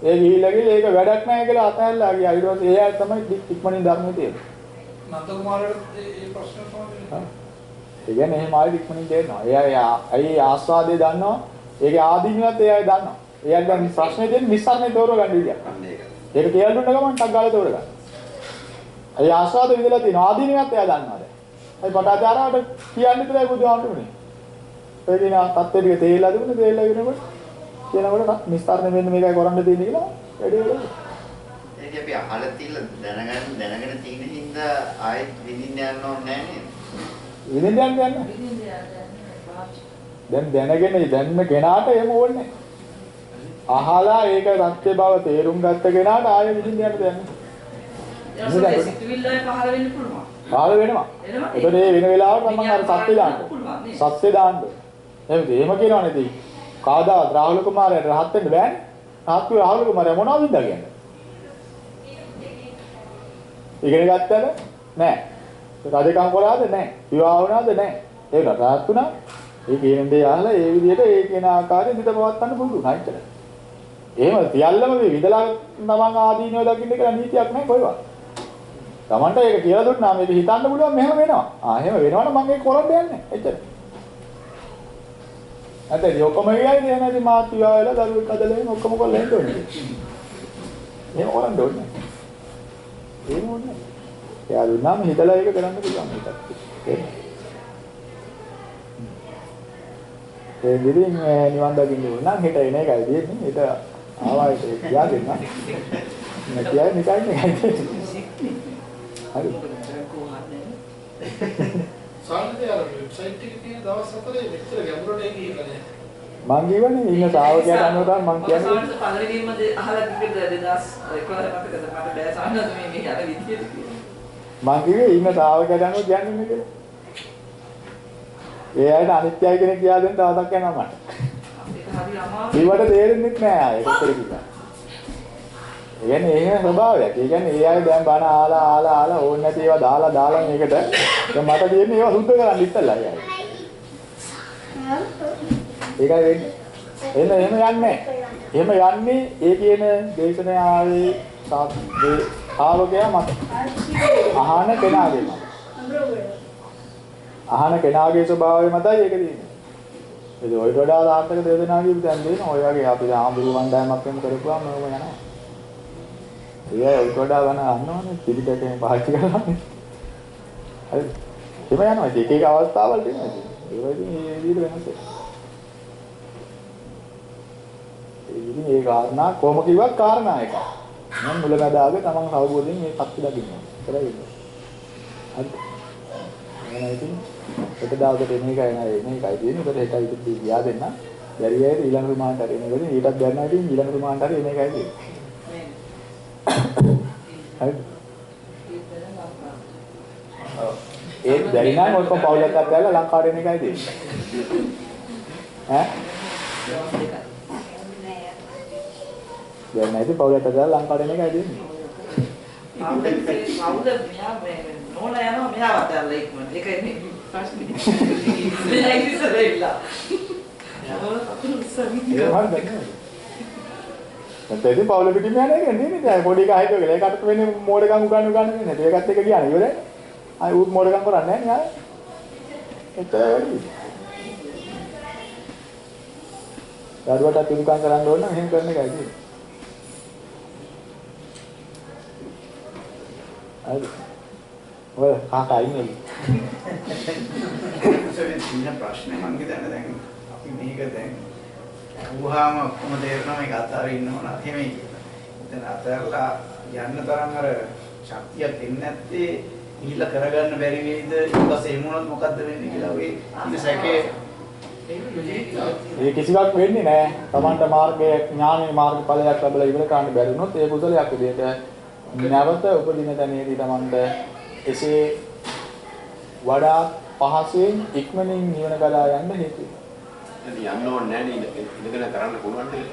ඒ ගිහිල්ලා ඒක වැඩක් නැහැ කියලා අතහැරලා ගියා. ඊට පස්සේ ඒ අය තමයි ඉක්මනින් ධර්මයේ තියෙන්නේ. නන්ද කුමාරට මේ ප්‍රශ්න සමහරවිට ඒ කියන්නේ එහෙම ආයෙත් ඉක්මනින් තේරෙනවා. ඒ ආස්වාදයේ දන්නවා. ඒකේ ආදීනවත් ඒ අය දන්නවා. ඒ අය දැන් ප්‍රශ්නේ දෙන්නේ නිස්සාරණේ තෝරගන්න විදියක්. ඒක කියලා දුන්න ගමන් ටක් ගාලා තෝරගන්න. ඒ ආස්වාද විදලා තියෙන ආදීනවත් එයා දන්නවා දැන්. ඒ පටාචාරාවට කියන්න විතරයි බුදුහාමුදුරනේ. ඒ දින තත්ත්වෙ ටික තේරිලා තිබුණේ තේරිලා ඉගෙනකොට කියනකොට නිස්සාරණ වෙන්න මේකයි කරන්න තියෙන්නේ කියලා වැඩි වෙලා. ඒක අපි අහලා තියලා දැනගෙන තියෙන හින්දා ආයෙත් විඳින්න යන්න ඕනේ නැහැ නේද? විඳින්න යන්න. දැන් දැනගෙන දැන්න කෙනාට එහෙම ඕනේ. අහලා ඒක සත්‍ය බව තේරුම් ගත්ත කෙනාට ආයෙ විඳින්න යන්න දෙන්නේ. ඒක සිතුවිල්ලයි පහළ වෙන්න පුළුවන්. පහළ වෙනවා. ඒතකොට මේ වෙන වෙලාවට මම අර සත්‍ය දාන්න. සත්‍ය දාන්න. එහෙම කියනවා නේද? කාදාවත් රාහුල කුමාරයාට රහත් වෙන්න බෑනේ. රහත් වූ රාහුල කුමාරයා මොනවද ඉඳලා කියන්නේ? ඉගෙන ගත්තද? නෑ. රජකම් කරාද? නෑ. විවාහ වුණාද? නෑ. ඒක රහත් වුණා. ඒ කියන දේ අහලා ඒ විදිහට ඒ කියන ආකාරයෙන් හිත පවත්වන්න පුළුවන් නැච්චර. එහෙම සියල්ලම මේ විදලා තමන් ආදීනව දකින්න කියලා නීතියක් නැහැ කොයිවත්. තමන්ට ඒක කියලා දුන්නා මේක හිතන්න පුළුවන් මෙහෙම වෙනවා. එහෙම වෙනවනම් මම ඒක කරන්න යන්නේ. එච්චර. අද යොකම ගියයි නේද මාත් විවාහ වෙලා දරුවෙක් හදලා ඔක්කොම කරලා එන්න ඕනේ. එහෙම කරන්න ඕනේ. එහෙම ඕනේ. එයා දුන්නාම හිතලා ඒක කරන්න පුළුවන් හිතක්. ඒ ඉතින් නිවන් දකින්න ඕන නම් හෙට එන එකයි දෙන්නේ. හෙට ආවාට කියා දෙන්න. නැතියි නිකන් නේද? හරි. සාමාන්‍යයෙන් අර වෙබ්සයිට් එකේ තියෙන දවස් 4 මෙච්චර ගැඹුරට ගිහිල්ලා නැහැ. මං කියවනේ ඉන්න ශ්‍රාවකයාට අනුව තමයි මං කියන්නේ. සාමාන්‍යයෙන් පළවෙනිම අහලා තිබෙද්ද 2011 මතකද මට බෑ සාමාන්‍යයෙන් මේ අර විදියට කියලා. මං කිව්වේ ඉන්න ශ්‍රාවකයාට අනුව කියන්නේ කියලා. ඒ අයට අනිත්‍යයි කෙනෙක් කියා දෙන්න තවදක් යනවා මට. ඒක හරි අමාරුයි. ඊවට තේරෙන්නේ නැහැ ඒක උත්තර කිව්වා. ඒ කියන්නේ එහෙම ස්වභාවයක්. ඒ කියන්නේ ඒ අය දැන් බණ ආලා ඕනේ නැති ඒවා දාලා මේකට දැන් මට තියෙන්නේ ඒවා සුද්ධ කරන්න ඉස්සෙල්ලා අය. ඒකයි වෙන්නේ. එහෙම යන්නේ. එහෙම යන්නේ ඒ කියන දේශනාවේ සාත්වේ ආවගයා මත. අහන කෙනාගේ මත. අහන කෙනාගේ ස්වභාවය මතයි ඒක තියෙන්නේ. ඒක ඔය වඩා සාර්ථක දේශනා කියපු දැන් දෙන ඔය වගේ අපි ආඹුරු වණ්ඩායමක් වෙන කරපුවාම ඔය යනවා. ඒ ඔය වඩා ගන්න අන්නවනේ පිළිපැකෙන් පාවිච්චි කරන්නේ. හරිද? එහෙම යනවා. ඒක එක අවස්ථාවල් තියෙනවා. ඒක ඉතින් මේ විදිහට වෙනස් වෙනවා. ඉතින් ඒ කාරණා කොහොම කිව්වත් කාරණා එකක්. මම මුලමදාග තමන් අවබෝධයෙන් මේ පැත්ත දකින්න. කරයි. හරි. එහෙනම් ඉතින් එක දවසට මේකයි තියෙන්නේ. ඒකට හෙටයි ඉතින් ගියා දෙන්න. බැරි වෙයිද ඊළඟ රුමාන්ට හරි එනකොට ඊටත් ගන්නවා ඉතින් ඊළඟ රුමාන්ට හරි මේකයි තියෙන්නේ. හරි. ඒ බැරි නම් ඔක්කොම පවුලකට දාලා ලංකාවට එන එකයි තියෙන්නේ. ඈ? දැන් නැති පවුලට දාලා ලංකාවට එන එකයි තියෙන්නේ. පවුල මෙයා නෝනා යනවා මෙයාවත් දැල්ලා ඉක්මනට. ඒකයි මේ ප්‍රශ්නේ. මෙයා ඉස්සරෙල්ලා. නැත්නම් පවුල පිටින් යන එක නෙමෙයි දැන් පොඩි එකා හිතුව කියලා. ඒකට වෙන්නේ මෝඩකම් උගන්වන්නේ නැහැ. ඒකත් එක ගියානේ ඉවරයි. ආයි ඌත් මෝඩකම් කරන්නේ නැහැ නේ. එතනයි. දරුවටත් උදුකම් කරන්න ඕන නම් එහෙම කරන එකයි තියෙන්නේ. හරි. ඔය කාකා ඉන්නේ. ඉන්න ප්‍රශ්නේ මං හිතන්නේ දැන් අපි මේක දැන් අහුවාම ඔක්කොම තේරෙනවා මේක අතාරින්න ඕන එහෙමයි කියලා. දැන් අතහැරලා යන්න තරම් අර ශක්තියක් දෙන්නේ නැත්තේ ඉහිලා කරගන්න බැරි වෙයිද ඊට පස්සේ එහෙම වුණොත් මොකද්ද වෙන්නේ කියලා ඔය ඉන්න සැකේ ඒ කිසිවක් වෙන්නේ නැහැ. Tamanta මාර්ගයේ ඥානයේ මාර්ගඵලයක් ලැබලා ඉවර කරන්න බැරි වුණොත් ඒ කුසලයක් විදිහට නැවත උපදින තැනේදී Tamanta එසේ වඩා පහසෙන් ඉක්මනින් නිවන ගලා යන්න හේතු වෙනවා. ඉතින් යන්න ඕනේ නැහැ නේද? ඉඳගෙන කරන්න පුළුවන් දෙයක්.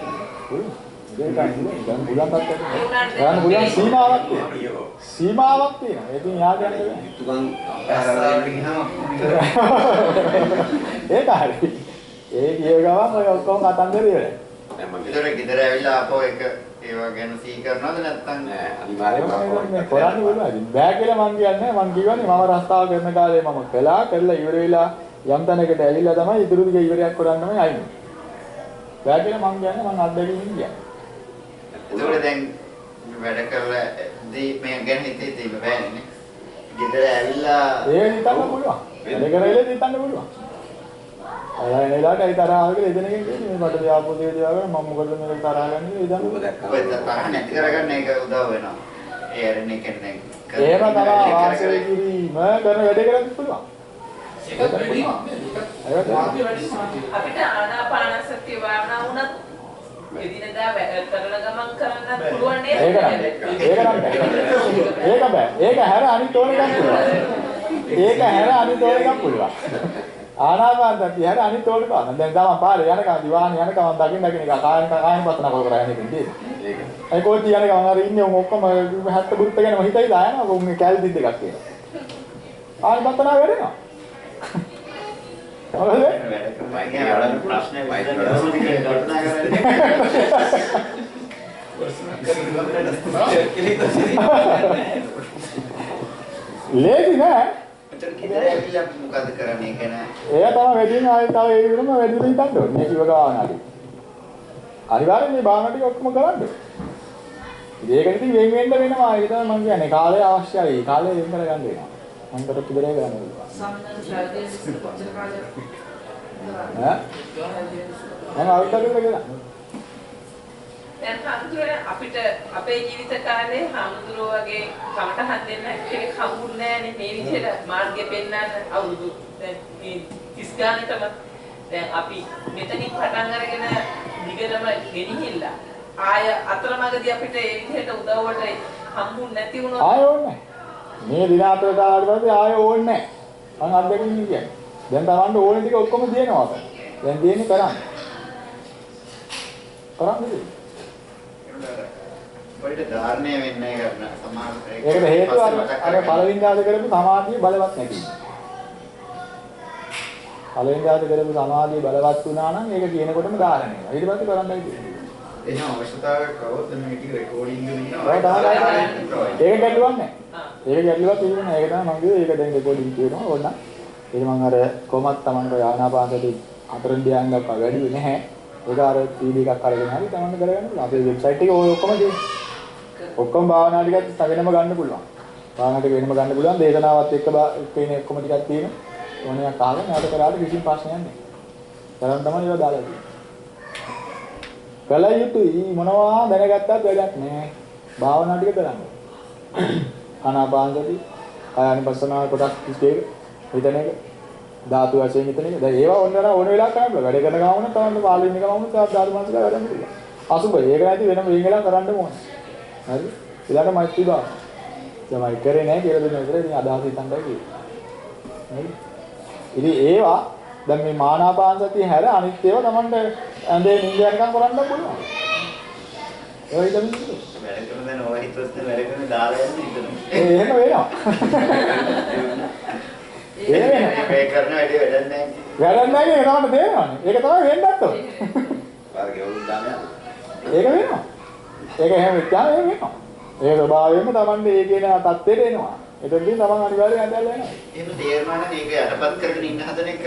කරන්න පුළුවන් සීමාවක් තියෙනවා. සීමාවක් තියෙනවා. ඒකෙන් යා ගන්න යුතුයකම් ඒක හරි. ඒ කිය ගමන් ඔය ඔක්කොම කතන්දර ඉවරයි. දැන් මම ගෙදර ඇවිල්ලා ආපහු ඒක ඒවා ගැන සිහි කරනවද නැත්නම් නෑ අනිවාර්යයෙන්ම කරන්න වෙනවා. බෑ කියලා මං කියන්නේ මං කියවනේ මම රස්තාව කරන කාලේ මම කරලා ඉවර වෙලා යම් තැනකට ඇවිල්ලා තමයි ඉතුරු ටික ඉවරයක් කරන්න තමයි ආන්නේ. බෑ කියලා මං කියන්නේ මං අත්දැකීම් කියන්නේ. ඒකෝට දැන් වැඩ කරලා මේ ගැන හිතේ තියෙන්න බෑනේ. ගෙදර ඇවිල්ලා ඒ හිතන්න පුළුවන්. වැඩ කරලා හිතන්න පුළුවන්. අය එනලාට ඒ තරහ ආවකල එදෙනකින් කියන්නේ මට ව්‍යාපෝ දේවල් මම මොකද මේක තරහ ගන්නේ ඉතින් ඔබ දැක්කා. ඔය තරහ නැති කරගන්න එක උදව් වෙනවා. ඒ අරන්නේ කියන්නේ එහෙම තමයි වාසය කිරීම කරන වැඩ කරන්න පුළුවන්. ඒක වැඩිම අපිට ආනාපාන සතිය වාරණා වුණත් එදිනදා කරන ගමන් කරන්නත් පුළුවන් නේද? ඒක බෑ. ඒක හැර අනිත් ඕනෙකම් පුළුවන්. ඒක හැර අනිත් ඕනෙකම් පුළුවන්. ආනාපාන සතිය හැර අනිත් ඕනෙකම්. දැන් ගමන් පාරේ යනකම් දිවාහන යනකම් දකින්න එක කායන පතන කර යන්නේ ඉතින්. ඒක. ඒ කොහොමද යනකම් අර ඉන්නේ ඔක්කොම 70 ගුරුත්ත ගැනම හිතයිලා යනවා. උන් කැල් දිද්ද එකක් කියනවා. ආනපතන වැඩෙනවා. වැඩ කරන ප්‍රශ්නේ ලේසි නෑ. මෙතන ගෙදර ඇවිල්ලා මොකද කරන්නේ කියන ඒක තමයි වැඩිම ආයෙත් තව ඒ විතරම වැඩිම හිතන්න ඕනේ. මේ කිව ගානට. අනිවාර්යෙන් මේ භාවනා ටික ඔක්කොම කරන්න ඕනේ. ඒකට ඉතින් වෙන් වෙන්න වෙනවා. ඒක තමයි මම කියන්නේ. කාලය අවශ්‍යයි. කාලය වෙන් කරගන්න වෙනවා. මම කරත් ඉවරයි ගන්න ඕනේ. සම්මත ශ්‍රාවකයේ කොච්චර කාලයක් ඈ මම අවුරුද්දකට කියලා දැන් හඳුරේ අපිට අපේ ජීවිත කාලේ හඳුරෝ වගේ කමටහන් දෙන්න කෙනෙක් හම්බුන්නේ නැහැනේ මේ විදිහට මාර්ගය පෙන්වන්න අවුරුදු දැන් මේ 30 ගානකම දැන් අපි මෙතනින් පටන් අරගෙන දිගටම ගෙනිහිල්ලා ආය අතරමඟදී අපිට ඒ විදිහට උදව්වට හම්බුන්නේ නැති වුණොත් ආය ඕනේ මේ දින අතර කාලෙ පස්සේ ආය ඕනේ නැහැ මම අත්දැකීම් කියන්නේ දැන් Tamanට ඕනේ ටික ඔක්කොම දෙනවා දැන් දෙන්නේ කරන්නේ ඔයිට ධාරණය වෙන්නේ කරන සමාජ ඒකට හේතුව අර පළවෙනි දාද කරපු සමාධිය බලවත් නැති. පළවෙනි දාද කරපු සමාධිය බලවත් වුණා නම් ඒක කියනකොටම ධාරණය වෙනවා. ඊට පස්සේ කරන්නයි තියෙන්නේ. එහෙනම් අවශ්‍යතාවයක් આવොත් මේ ටික රෙකෝඩින්ග් එකේ ඉන්නවා. ඒක ගැටලුවක් නැහැ. ඒක ගැටලුවක් තිබුණා. ඒක තමයි මම කිව්වේ ඒක දැන් රෙකෝඩින්ග් කියනවා ඕන. ඒක මම අර කොහොමත් Tamanට ආනාපානසති හතරෙන් ධ්‍යාන දක්වා වැඩි වෙන්නේ නැහැ. ඒක අර CD එකක් අරගෙන හරි Tamanට කරගන්න පුළුවන්. අපේ වෙබ්සයිට් එකේ ඔය ඔක්කොම තියෙනවා. ඔක්කොම භාවනා ටිකත් වෙනම ගන්න පුළුවන්. භාවනා ටික වෙනම ගන්න පුළුවන්. දේශනාවත් එක්ක ඉන්නේ ඔක්කොම ටිකක් තියෙනවා. ඕනයක් අහගෙන යාට කරාට කිසිම ප්‍රශ්නයක් නැහැ. කරන් තමයි ඒවා දාලා තියෙන්නේ. කල යුතුයි මොනවා දැනගත්තත් වැඩක් නැහැ. භාවනා ටික කරන්න. ආනාපානසති, කායानुපස්සනාව කොටස් 32 හිතන එක, ධාතු වශයෙන් හිතන එක. දැන් ඒවා ඕන වෙලාවක කරන්න පුළුවන්. වැඩ කරන ගමන් තමයි පාළුවෙන් එක ගමන් ධාතු මනසක වැඩන්න පුළුවන්. අසුබ ඒක නැති වෙනම වෙලා කරන්න ඕනේ. හරි ඊළඟ මෛත්‍රී බව තමයි කරේ නැහැ කියලා දෙන්න විතරයි ඉතින් අදහස හිතන්නයි කිව්වේ හරි ඉතින් ඒවා දැන් මේ මානාපාන සතිය හැර අනිත් ඒවා Tamanට ඇඳේ නිින්ද යනකම් කරන්න පුළුවන් ඒ වගේ තමයි වැඩ කරන දැන් ඔය හිතොත් වැඩ කරන දාලා යන්නේ හිතනවා එහෙම වෙනවා ඒ කරන වැඩේ වැඩක් නැහැ වැඩක් නැහැ ඒක තමයි තේරෙන්නේ ඒක තමයි වෙන්නත් ඕනේ වර්ගය වුණ දානවා ඒක වෙනවා ඒක එහෙම වෙච්චාම එහෙම වෙනවා. ඒ ස්වභාවයෙන්ම Tamande ඒ කියන තත්ත්වෙට එනවා. එතනදී Taman අනිවාර්යයෙන් ඇදලා යනවා. එහෙම තේරෙනවා නම් ඒක යටපත් කරගෙන ඉන්න හදන එක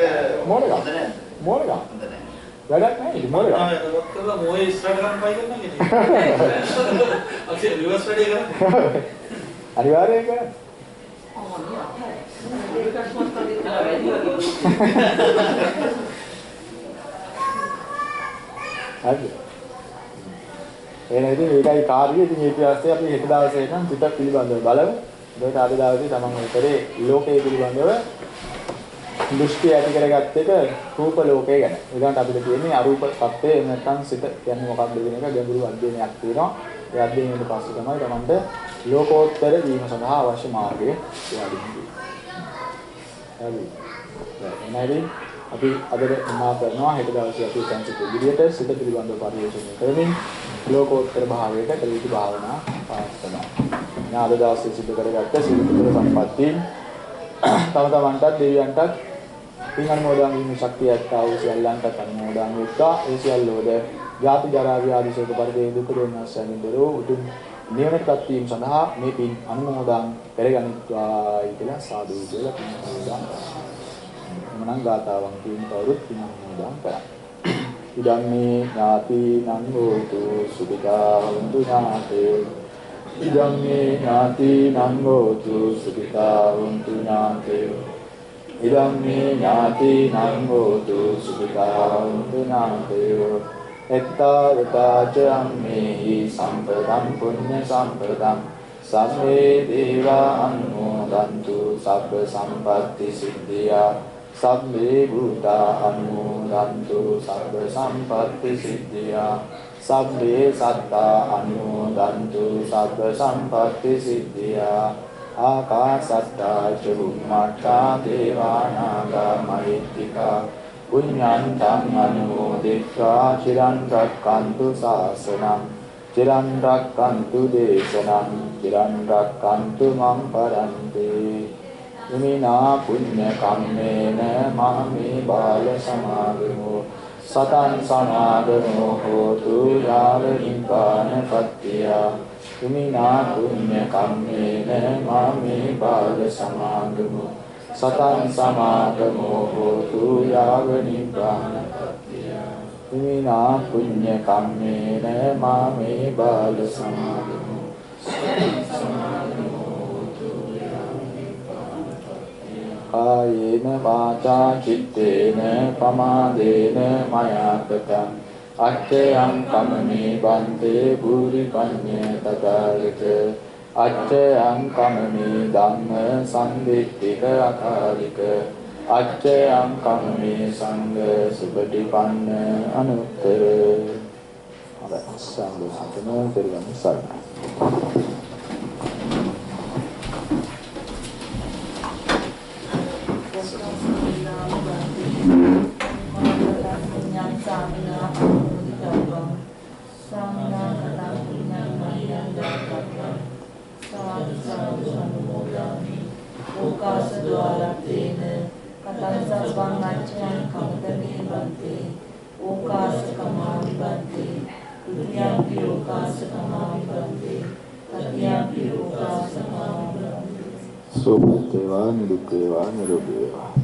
මොනකද? හොඳ නැහැ. මොනකද? හොඳ නැහැ. වැඩක් නැහැ ඉතින් මොනකද? යටපත් කරලා මොයේ ඉස්සරහට ගන්න පයි කරනවා කියන්නේ. අපි රිවර්ස් වැඩේ කරන්නේ. අනිවාර්යයෙන් කරන්නේ. හරි. එහෙනම් ඉතින් ඒකයි කාර්යය. ඉතින් ඊට පස්සේ අපි හෙට දවසේ නම් පිට පිළිබඳව බලමු. ඒකට අද දවසේ තමන් උතරේ ලෝකයේ පිළිබඳව දෘෂ්ටි ඇති කරගත්ත එක රූප ලෝකය ගැන. ඊළඟට අපිට තියෙන්නේ අරූප සත්‍යය එහෙම නැත්නම් සිත කියන්නේ මොකක්ද කියන එක ගැඹුරු අධ්‍යයනයක් තියෙනවා. ඒ අධ්‍යයනයෙන් පස්සේ තමයි තමන්ට ලෝකෝත්තර වීම සඳහා අවශ්‍ය මාර්ගය හොයාගන්නේ. හරි. එහෙනම් අපි අදට උනා කරනවා හෙට දවසේ අපි සංසිත විදියට සිත පිළිබඳව පරිශෝධනය කරමින් ලෝකෝත්තර භාවයට කළ භාවනා පාස්තනවා. ඥාන දවසේ සිදු කරගත්ත සිරිතර සම්පatti තම තමන්ටත් දෙවියන්ටත් පින් අනුමෝදන් වීමේ ශක්තිය ඇත්තා වූ සියල්ලන්ට අනුමෝදන් වෙත්තා. ඒ සියල්ලෝද ජාති ජරා ව්‍යාධි ශෝක පරිදේ දුක් දෝමනස්යන් දරෝ උතුම් නිවනටපත් වීම සඳහා මේ පින් අනුමෝදන් කරගනිත්වායි කියලා සාදු කියලා පින් අනුමෝදන් මනං ගාතාවන් කියන කවුරුත් පින් අනුමෝදන් කරා. ඉදම්මේ ඥාතිනං හෝතු සුඛිතා හොන්තු ඥාතේ ඉදම්මේ ඥාතිනං හෝතු සුඛිතා හොන්තු ඥාතේ ඉදම්මේ ඥාතිනං හෝතු සුඛිතා හොන්තු ඥාතේ එත්තාවතාච අම්මේහි සම්පදම් පුඤ්ඤ සම්පදම් සම්මේ දේවා අනුමෝදන්තු සබ්බ සම්පatti සිද්ධියා සබ්බේ භූතා අනුමෝදන්තු සබ්බ සම්පatti සිද්ධියා සබ්බේ සත්තා අනුමෝදන්තු සබ්බ සම්පatti සිද්ධියා ආකාසත්තා ච බුම්මත්තා දේවානාගා මහිත්‍තිකා පුඤ්ඤන්තං අනුමෝදිत्वा චිරන් රක්칸තු ශාසනං චිරන් රක්칸තු දේශනං චිරන් රක්칸තු මම් පරන්ති ඉමිනා පුඤ්ඤ කම්මේන මාමේ බාල සමාගමෝ සතං සමාගමෝ හෝතු යාව නිපාන පත්තිය ඉමිනා පුඤ්ඤ කම්මේන මාමේ බාල සමාගමෝ සතං සමාගමෝ හෝතු යාව නිපාන පත්තිය ඉමිනා පුඤ්ඤ කම්මේන මාමේ බාල සමාගමෝ සතං සමාගමෝ හෝතු යාව නිපාන පත්තිය කායේන වාචා චිත්තේන පමාදේන මයාතකං අච්චයං කමනේ බන්තේ භූරි පඤ්ඤ තථාගත අච්චයං කමනේ ධම්ම සම්දිත්තික අකාලික අච්චයං කමනේ සංඝ සුපටිපන්න අනුත්තර. හොඳයි සංඝ සම්පූර්ණ පෙරගන්න සරණයි. සුඛ වේවා නිරුක්ඛ වේවා නිරෝගී වේවා.